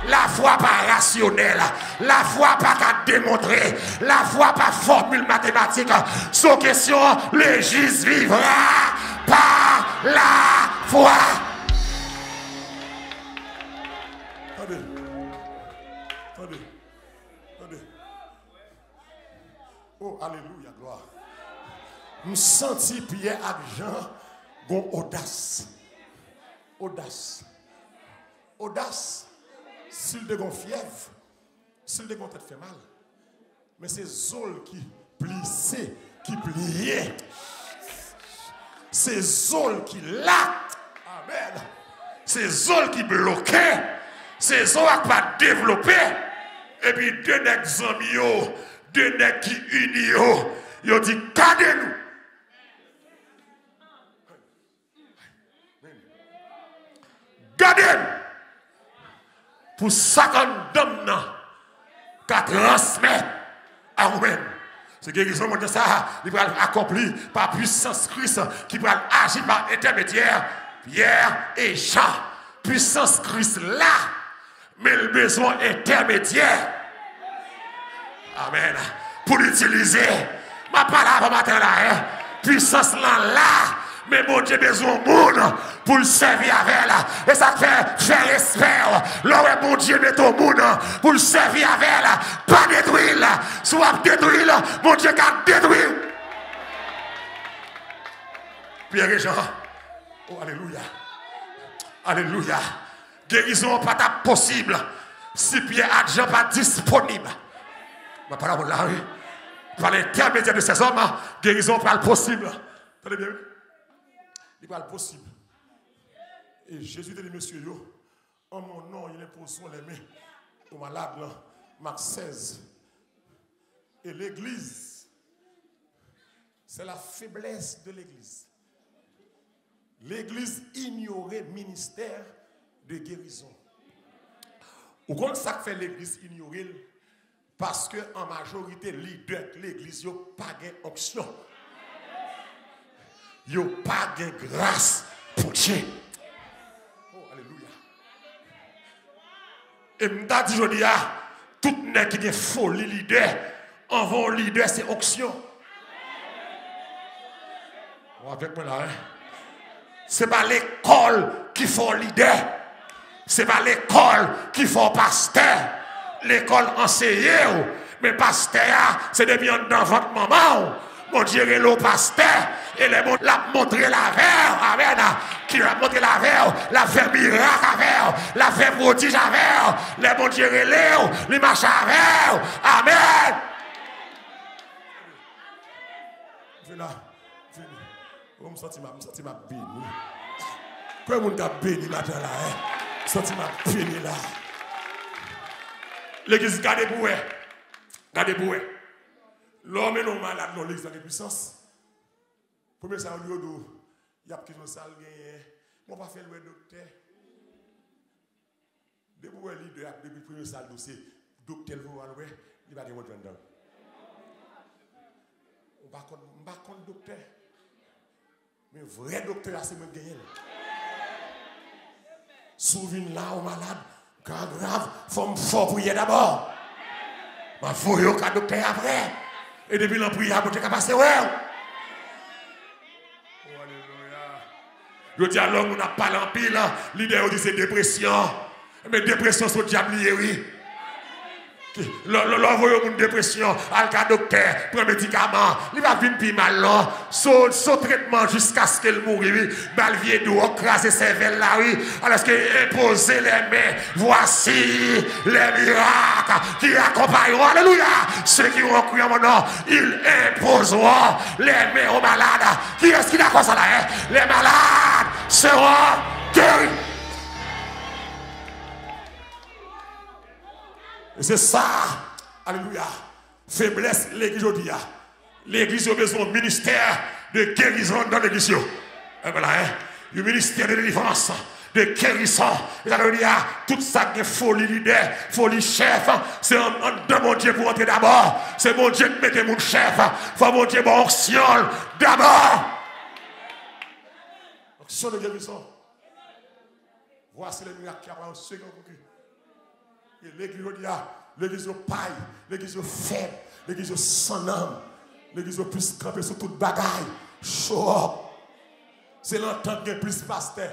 La foi pas rationnel. La foi pas qu'à démontrer. La foi pas formule mathématique. Sans question, le juste vivra par la foi. Attendez. Oh, alléluia, gloire. Nous senti Pierre avec Jean gon audace s'il de gon fièvre, s'il de gon tête fait mal, mais c'est Zol qui plissait, qui pliait, c'est Zol qui l'a, amen, c'est Zol qui bloquait, c'est Zol qui pas développé, et puis 2 nègres amis, 2 nègres qui unis, yo dit gardez-nous. Gardez pour 50 d'hommes qui transmettent à vous-même. C'est guérison de ça, il va accomplir par puissance Christ qui va agir par intermédiaire Pierre et Jean. Puissance Christ là, mais le besoin intermédiaire. Amen. Pour l'utiliser, ma parole matin là, hein? Puissance là. Mais mon Dieu besoin de monde pour le servir avec elle. Et ça fait faire respect. Là où mon Dieu met au monde pour le servir avec elle. Pas détruire. Soit détruire, mon Dieu a détruire. Pierre et Jean. Oh, alléluia. Alléluia. Guérison pas possible si Pierre et Jean pas disponible. Ma parole là, oui. Par l'intermédiaire de ces hommes, guérison pas possible. Attendez bien. Il parle possible. Et Jésus dit, monsieur, en mon nom, il impose les mains aux malades, Marc 16. Et l'église, c'est la faiblesse de l'église. L'église ignorait le ministère de guérison. Ou comme ça que fait l'église ignorer? Parce que en majorité, leader de l'église, il n'y a pas d'onction. Il n'y a pas de grâce pour Dieu. Oh, alléluia. Et je dis aujourd'hui, tout le monde qui est folie leader, en vont leader, c'est onction. Avec moi là, hein? Ce n'est pas l'école qui fait leader. Ce n'est pas l'école qui fait pasteur. L'école enseignée, mais pasteur, c'est de bien dans votre maman. Mon Dieu est le pasteur. Et les gens l'a montré la verre, amen. Qui a montré la verre, la fait miracle avec, la fait prodige avec, les bons Dieu relève, les marches avec, amen. là. Je me sens ma béni. Quand on a béni matin là, je me sens ma béni là. L'église, gardez pour vous. Gardez pour vous. L'homme est non malade dans l'église de puissance. Premier ça, il y a quelque chose de gagné. Je ne vais pas faire le docteur. Depuis le leader, depuis le premier salle dossier, docteur il va dire dedans. On ne va pas contre docteur. Mais vrai docteur, c'est même gagné. Souviens là au malade, grave, il faut me fort prier d'abord. Il faut que docteur après. Et depuis la prière, vous êtes passé, ouais. Je dis alors, on n'a pas l'empile. L'idée, dit c'est dépression. Mais dépression, c'est le diable, oui. L'envoyer une dépression, al docteur, prend médicament, il va venir plus mal là, son traitement jusqu'à ce qu'elle mourit, balvier d'eau, craser ses veines là, oui, alors que imposer les mains, voici les miracles qui accompagneront, alléluia, ceux qui vont crier mon nom, ils imposeront les mains aux malades. Qui est-ce qui d'accord ça là, hein? Les malades seront guéris. C'est ça, alléluia, faiblesse l'église aujourd'hui. L'église a besoin d'un ministère de guérison dans l'église. Et voilà, le ministère de délivrance, de guérison. Et ça veut dire, tout ça qui est folie leader, folie chef, c'est de mon Dieu pour entrer d'abord. C'est mon Dieu qui mette mon chef. Il faut mon Dieu pour onction d'abord. Onction de guérison. Voici le miracle qui a un second. Et l'église l'église paille, l'église faible, l'église sans âme, l'église plus campée sur toute bagaille. Show up. C'est l'entente qui est plus pasteur.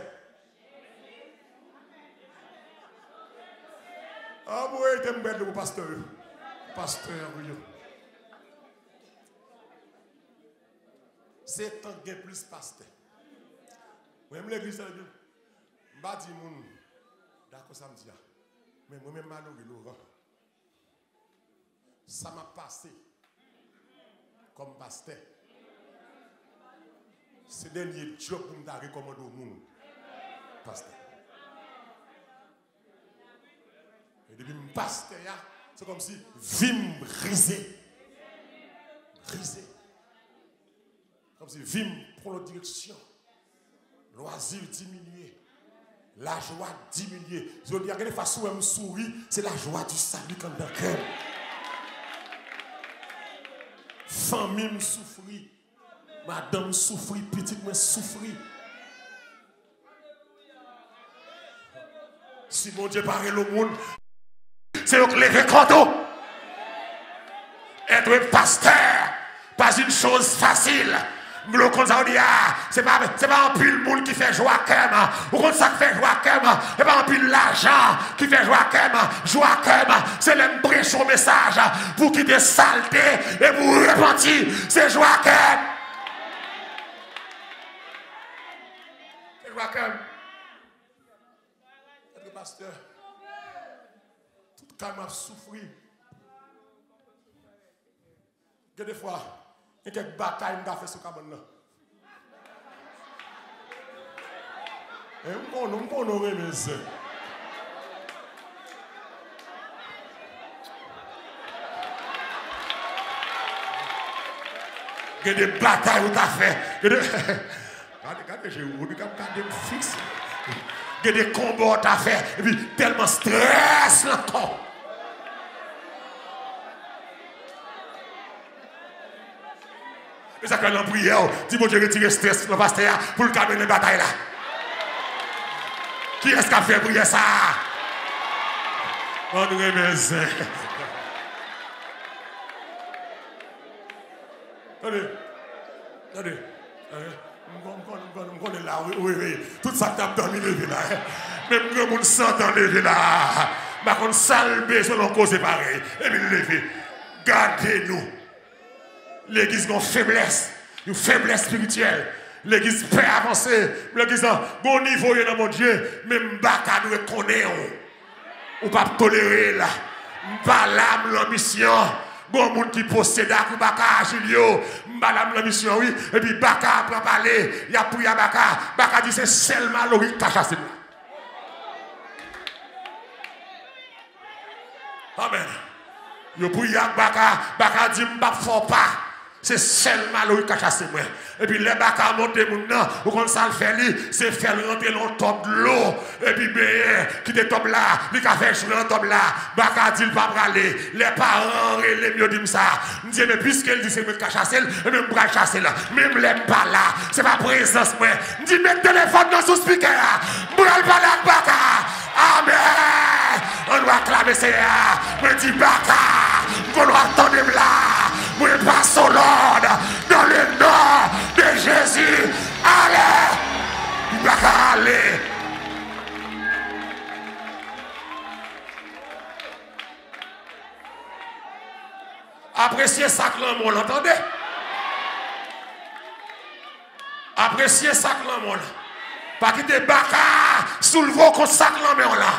Ah, oui, t'aimes bien le pasteur. Pasteur, oui. C'est l'entente qui est plus pasteur. Même l'église, je ne dis pas, d'accord, ça me dit. Mais moi-même, malheureux, Laurent, ça m'a passé comme pasteur. C'est le dernier job pour me recommander au monde. Pasteur. Et depuis que pasteur, c'est comme si vim brisé. Brisé. Comme si vim pour la direction. Loisir diminué. La joie diminuée. Je veux dire, de façon où elle me sourit, c'est la joie du salut quand dans le cœur. Famille me souffrit. Madame me souffrit. Petite me souffrit. Si mon Dieu paraît le monde, c'est eux qui lever contre. Être pasteur, pas une chose facile. Le c'est pas un pile monde qui fait joie comme ou comme ça qui fait joie comme c'est pas un pile l'argent qui fait joie comme c'est l'impression au message pour quitter saleté et pour repentir c'est joie comme c'est joie comme le pasteur tout calme a souffri que des fois il y a quelques batailles qui ont fait ce cabane. Et on aurait mes soeurs. Il y a des batailles où tu as fait. Regardez, j'ai fixe. Il y a des combats où tu as fait. Et puis tellement stress là-dedans. Et ça, quand on prie, dis mon Dieu, retire le stress, le pasteur, pour le calmer les batailles là. Qui est-ce qui a fait prier ça? On nous remercie. Attendez. On est là, oui. Tout ça tape dans le levé là. Même le monde sent dans le levé là. Par contre, salvé selon cause pareil. Et puis le levé. Gardez-nous. L'église a une faiblesse spirituelle. L'église peut avancer. L'église a un bon niveau dans mon Dieu. Même baka nous connaît. Ou pas tolérer là. Pas l'âme, l'ambition. Bon monde qui possède à Baka Julio, madame la mission oui, et puis Baka prend parler, il y a pour Baka dit c'est seulement Lori qui a chassé. Amen. Yo pour Baka dit m'pa fort pas. C'est seulement Lori qui a chassé moi. Et puis les Baka monter mon nom, ou comme ça le fait c'est faire rentrer dans top de l'eau et puis qui te top là, il a fait jouer dans top là. Baka dit pas braler. Les parents les mieux disent ça. Me dit mais puisqu'elle dit c'est moi qui a chassé, et même bras chasser là. Même l'aime pas là. C'est pas présence moi. Me dit mets téléphone dans sous speaker là. Bral pas là Baka. Amen. On doit acclamer Seigneur. Me dit Baka, qu'on doit attendre là. Moi passe au Lord dans le nom de Jésus. Allez. Baka allez. Appréciez ça que l'homme, l'entendez? Appréciez ça que l'homme, pas quitter Baka sous le vent qu'on sac l'homme là.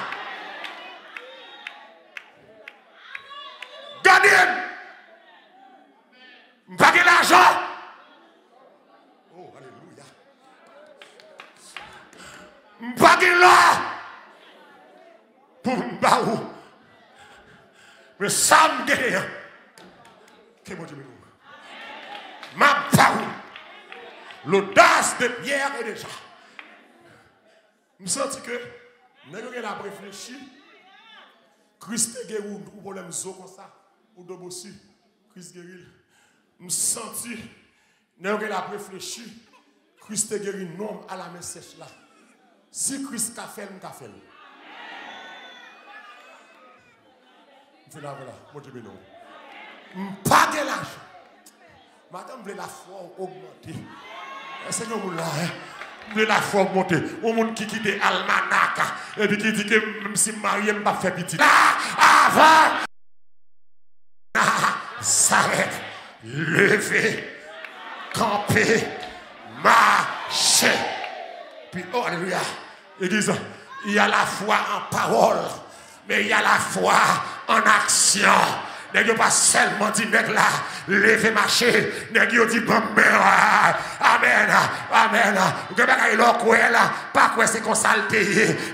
Gardez. Pas de l'argent. Oh, alléluia. Pas de là. Pour m'baou. Mais ça me gagne. Que bon Dieu me ma baou. L'audace de Pierre est déjà. Je sens que nous avons réfléchi. Christ est guéri ou problème comme ça. Ou de bossu. Christ guéri. Je sens que nous avons réfléchi. Christ est guéri non à la main sèche là. Si Christ a fait, nous avons fait. Je là, voilà. Bon Dieu béni. Pas de l'argent. Madame veut la foi augmenter. Seigneur, vous là, veut la foi augmenter. Au monde qui quitte Almanach et puis qui dit que même si marié, je ne vais pas faire petit. Là, avant, s'arrête, lever, camper, marcher. Puis, oh, alléluia. Église, il y a la foi en parole, mais il y a la foi en action. N'est-ce pas seulement dit, nèg là, lever marcher, n'est-ce dit, bon, amen, amen. Que bagaille là, quoi là, pas quoi c'est qu'on salté,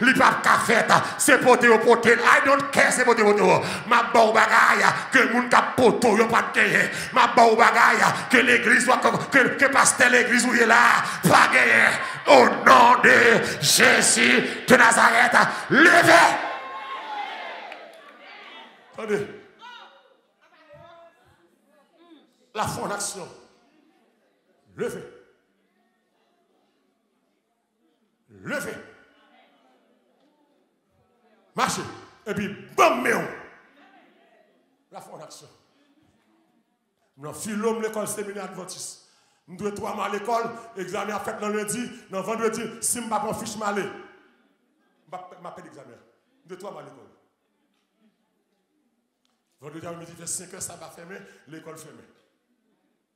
li pas café, c'est poté au poté, I don't care, c'est poté au poté. Ma bon bagaille, que moun ka poto, yo pas gagné. Ma bon bagaille, que l'église soit, que pasteur l'église ou est là, pas gagné. Au nom de Jésus de Nazareth, levez. Attendez. La fondation. Levez. Levez. Marchez. Et puis, bam, la fondation. Nous filons l'école séminaire adventiste. Nous devons 3 mois à l'école, examen à fait le lundi, le vendredi, si je ne pas fiche malé. Je m'appelle l'examen. Nous devons 3 mois à l'école. Vendredi à midi, 5 heures, ça va fermer, l'école fermée.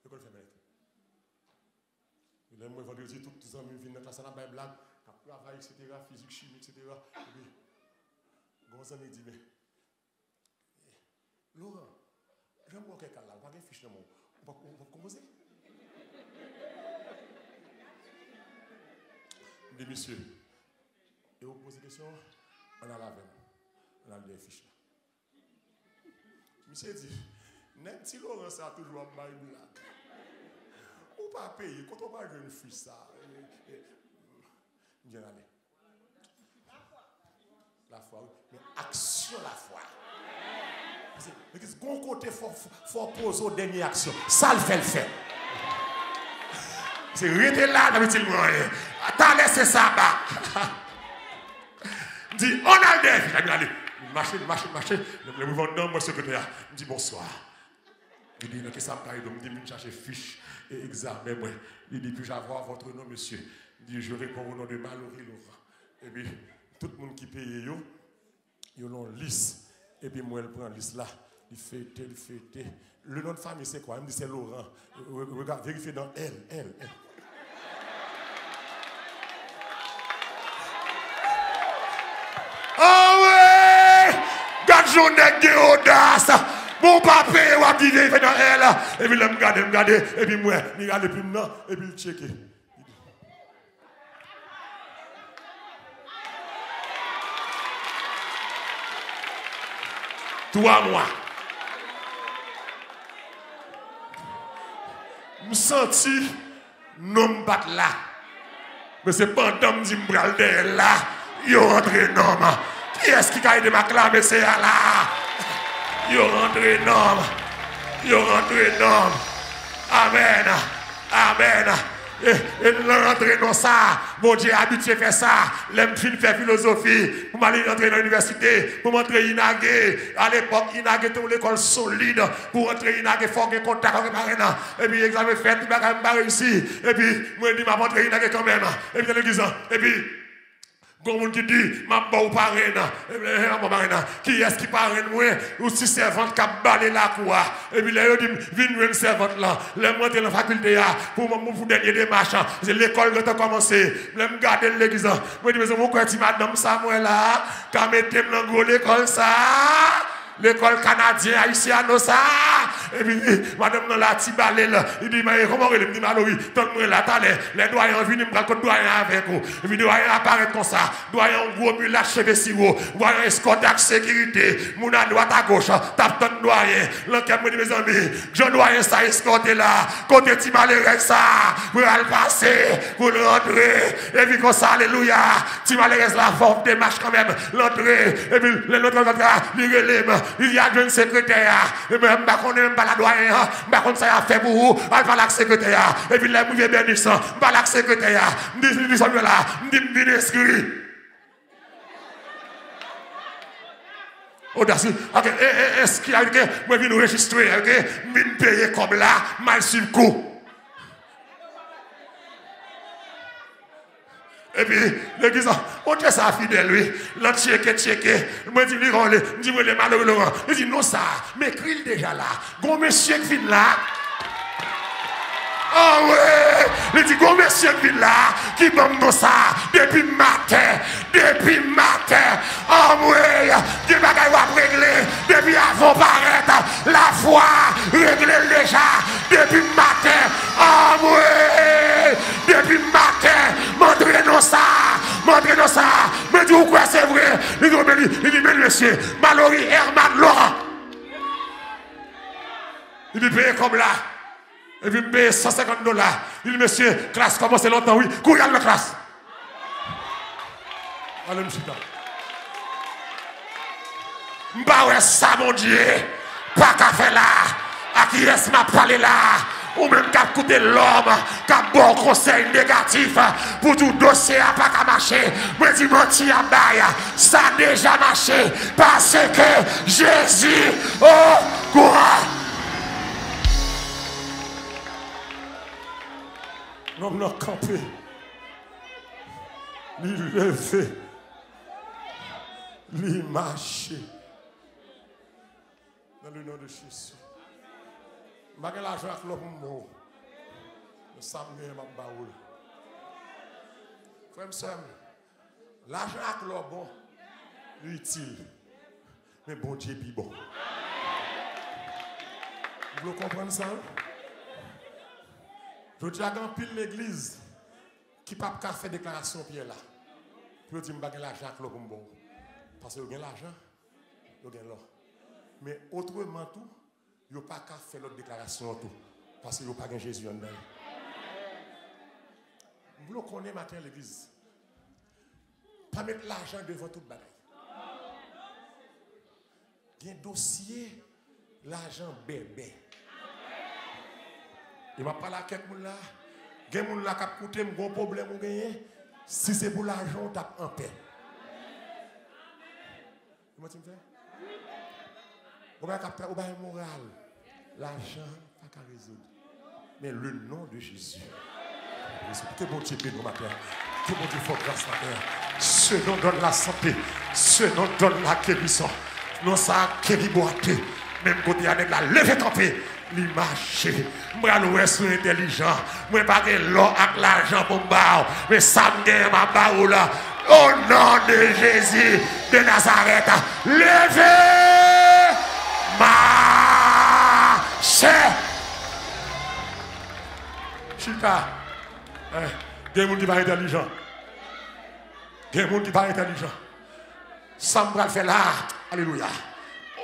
L'école fermée. Le vendredi, tous les amis viennent dans la classe, on a des blagues, travail, etc., physique, chimie, etc. Et puis, bon, ça me dit, mais, Laurent, j'aime voir quelqu'un là, on va faire fiche de moi. On va composer. Des messieurs, et vous posez des questions, on a la veine, on a les fiches là. Monsieur dit, n'est-ce pas si Laurent ça a toujours un bail blague? Ou pas payer, quand on va jouer une fiche ça, bien aller. La foi, oui. Mais action la foi. Mais qu'est-ce qu'on côté faut poser aux dernières actions? Ça le fait. C'est rester là dans le petit moyen. T'as laissé ça bas. Dit, on a le défi. Allez, marchez. Le mouvement mon secrétaire. Il dit bonsoir. Il dit, qu'est-ce que ça me paraît? Donc, il dit, je cherche fiche et examen. Il dit, puis-je avoir votre nom, monsieur? Il dit, je réponds au nom de Mallory Laurent. Et puis, tout le monde qui paye, ils ont une liste. Et puis, moi, elle prend la liste là. Il fait. Le nom de famille, c'est quoi? Il me dit, c'est Laurent. Regarde, vérifiez dans elle. Oh ouais! Garde journée de audace! mon papa, ou a dit, il fait dans elle. Et puis, il me regarde, et puis, moi, il regarde, puis, non, et puis, il check. Toi, moi. Je me senti, non, pas là. Mais c'est pendant que je me bral derrière là, il rentré non. Qui est-ce qui a aidé ma clame, c'est là? Il rentré non. Il rentré non. Amen. Amen. Et nous rentrons dans ça. Mon Dieu habitué à faire ça. L'aime fin faire philosophie. Pour m'aller rentrer dans l'université. Pour m'entrer Inagé. À l'époque, Inagé était une école solide. Pour rentrer Inagé, il faut que contact avec Marina. Et puis, examen fait, il va pas réussir. Et puis, moi, je dis, je vais rentrer Inagé quand même. Et puis, l'église. Et puis, comme qui dit, ma bon parrain, qui est-ce qui parrain moi, ou si servante qui a balé la quoi, et puis là, il dit, viens une servante là, là, moi, dans la faculté, pour mon dernier démarche, c'est l'école qui a commencé, là, je garde l'église, moi, je dis, mais pourquoi tu madame Samuel là, quand mettez dans gros l'école ça, l'école canadienne, haïtienne, ça, et puis, madame dans la tibalé là, il dit, mais comment il dit, Mallory, tout le monde là, les doyens viennent, me raconter doyen avec vous, et puis, doyen apparaît comme ça, doyen en gros mule achevé si vous, doyen escorte avec sécurité, mon à droite à gauche, tape ton doyen, l'enquête me dit, mes amis, je doyen ça escorté là, côté tibalé ça, pour aller passer, pour rentrer, et puis comme ça, alléluia, tibalé la forme des marches quand même, l'entrée, et puis, l'autre il relève, il y a un secrétaire, et même je ne pas la doyen, je ne sais pas faire pour vous, je ne pas la secrétaire, et puis là, je vais bénir ça, je ne pas la secrétaire, je dis ça là, je dis bien inscrit. Audacieux, ok, est-ce qu'il y a que je viens enregistrer, ok, je viens payer comme là, mal sur le coup. Et puis, l'église, on dit ça fidèle, lui. L'on checké. Moi, je dis, les malheureux Laurent. Il dit, non, ça, mais écrit déjà là. Gon monsieur qui vient là. Oh ouais, il dit, gon monsieur qui vient là, qui bombe dans ça, depuis matin. Oh ouais, des bagailles va régler, depuis avant paraître, la foi, régler déjà, depuis matin. Oh ouais, depuis matin, montrez-nous ça. Mais dis quoi c'est vrai? Il dit, mais monsieur, Mallory Herman Laurent. Il dit, payez comme là. Et puis, paye $150. Il dit, monsieur, classe, comment c'est longtemps? Oui, courez la classe. Allez, monsieur. M'bawé ça, mon Dieu. Pas qu'à faire là. À qui est-ce m'a parlé là? Ou même qu'à écouter l'homme, qu'à bon conseil négatif pour tout dossier à pas qu'à marcher. Moi, dis menti à bail, ça a déjà marché parce que Jésus, oh, courant. L'homme n'a campé, il levé, il marché. Dans le nom de Jésus. Je vais l'argent avec l'homme mort. Le samedi, je vais baoul. Frère, Sam, l'argent avec l'homme bon, utile. Mais bon Dieu est bon. Vous comprenez ça? Je dis à grand pile l'église qui ne peut pas faire déclaration Pierre là. Puis je dis, je vais l'argent avec l'homme bon. Parce que vous avez l'argent, vous avez l'or. Mais autrement tout, vous n'avez pas qu'à faire l'autre déclaration tout. Parce que vous n'avez pas Jésus en dedans. Vous connaissez matin l'église. Pas mettre l'argent devant toute bataille. Il y a un dossier, l'argent bébé. Il m'a parlé à quelqu'un là. Il y a des gens qui ont coûté un gros problème. Si c'est pour l'argent, on tape en paix. Comment tu me fais? On va capter un moral. L'argent, pas qu'à résoudre. Mais le nom de Jésus. Que bon Dieu bénisse matin. Que bon Dieu fasse grâce matin. Ce nom donne la santé. Ce nom donne la guérison. Non, ça a guéri boité. Même côté avec la levée campée. Il marche. Moi, je suis intelligent. Moi, pas de l'or avec l'argent pour me battre. Mais ça me donne ma barre là. Au nom de Jésus de Nazareth. Levez ma cas, il y a des gens qui sont intelligents. Il y a des gens qui sont intelligents. Ça me fait là. Alléluia.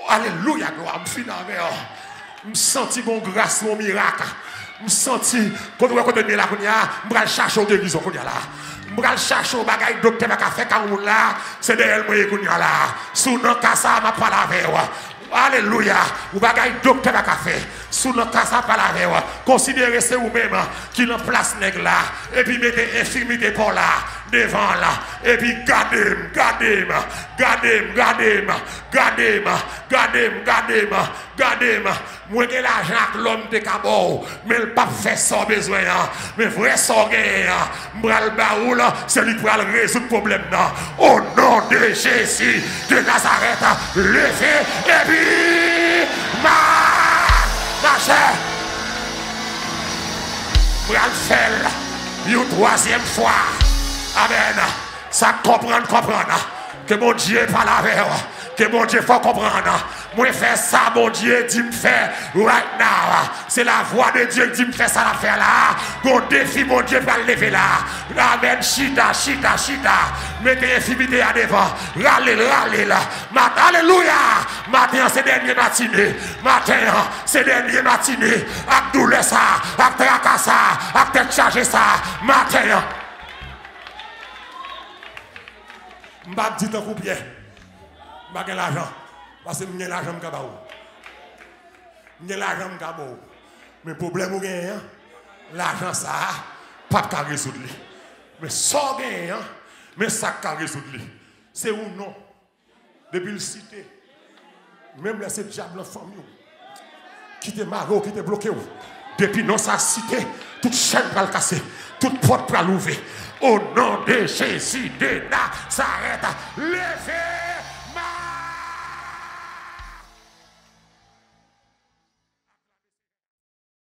Alléluia, gloire. Je suis avec vous. Je me sens mon grâce, mon miracle. Je me sens quand on va de la je vais chercher au guérison. Je vais chercher au bagage docteur qui a fait là. C'est derrière moi là. Sous notre cas, ça m'a pas lavé. Alléluia. Ou bagay docteur a fait. Sous notre cas, ça pas lavé. Considérez c'est vous-même qui en place nègre là. Et puis mettez infirmité pour là. Devant là. Et puis gardez-moi. Moi j'ai l'argent que l'homme de cabot. Mais le pape fait son besoin. Mais vrai son gain. M'bral baoul, c'est lui qui va résoudre le problème. Au nom de Jésus de Nazareth, levez et puis marchez. M'bral faire une troisième fois. Amen. Ça comprendre. Que mon Dieu est pas la verre. Que mon Dieu faut comprendre. Moi faire ça, mon Dieu dit me faire right now. C'est la voix de Dieu qui dit me faire ça l'affaire là. Mon défi, mon Dieu va le lever là. Amen. Chita. Mettez infimité à devant. Râlez là. Alléluia. Matin, c'est dernier matinée. Avec douleur ça. Avec tracas ça. Avec tête chargée ça. Matin. M'bap dit un coup pied. M'bap l'argent. Parce que j'ai l'argent m'kabao. J'ai l'argent m'kabao. Mais le problème est l'argent ça, pas de résoudre. Mais ça gagne, mais ça peut résoudre. C'est où non? Depuis le cité, même là c'est diable en famille. Qui te marre, qui te bloqué. Depuis non ça cité, toute chaîne va le casser, toute porte va l'ouvrir. Au nom de Jésus de Nazareth, levez.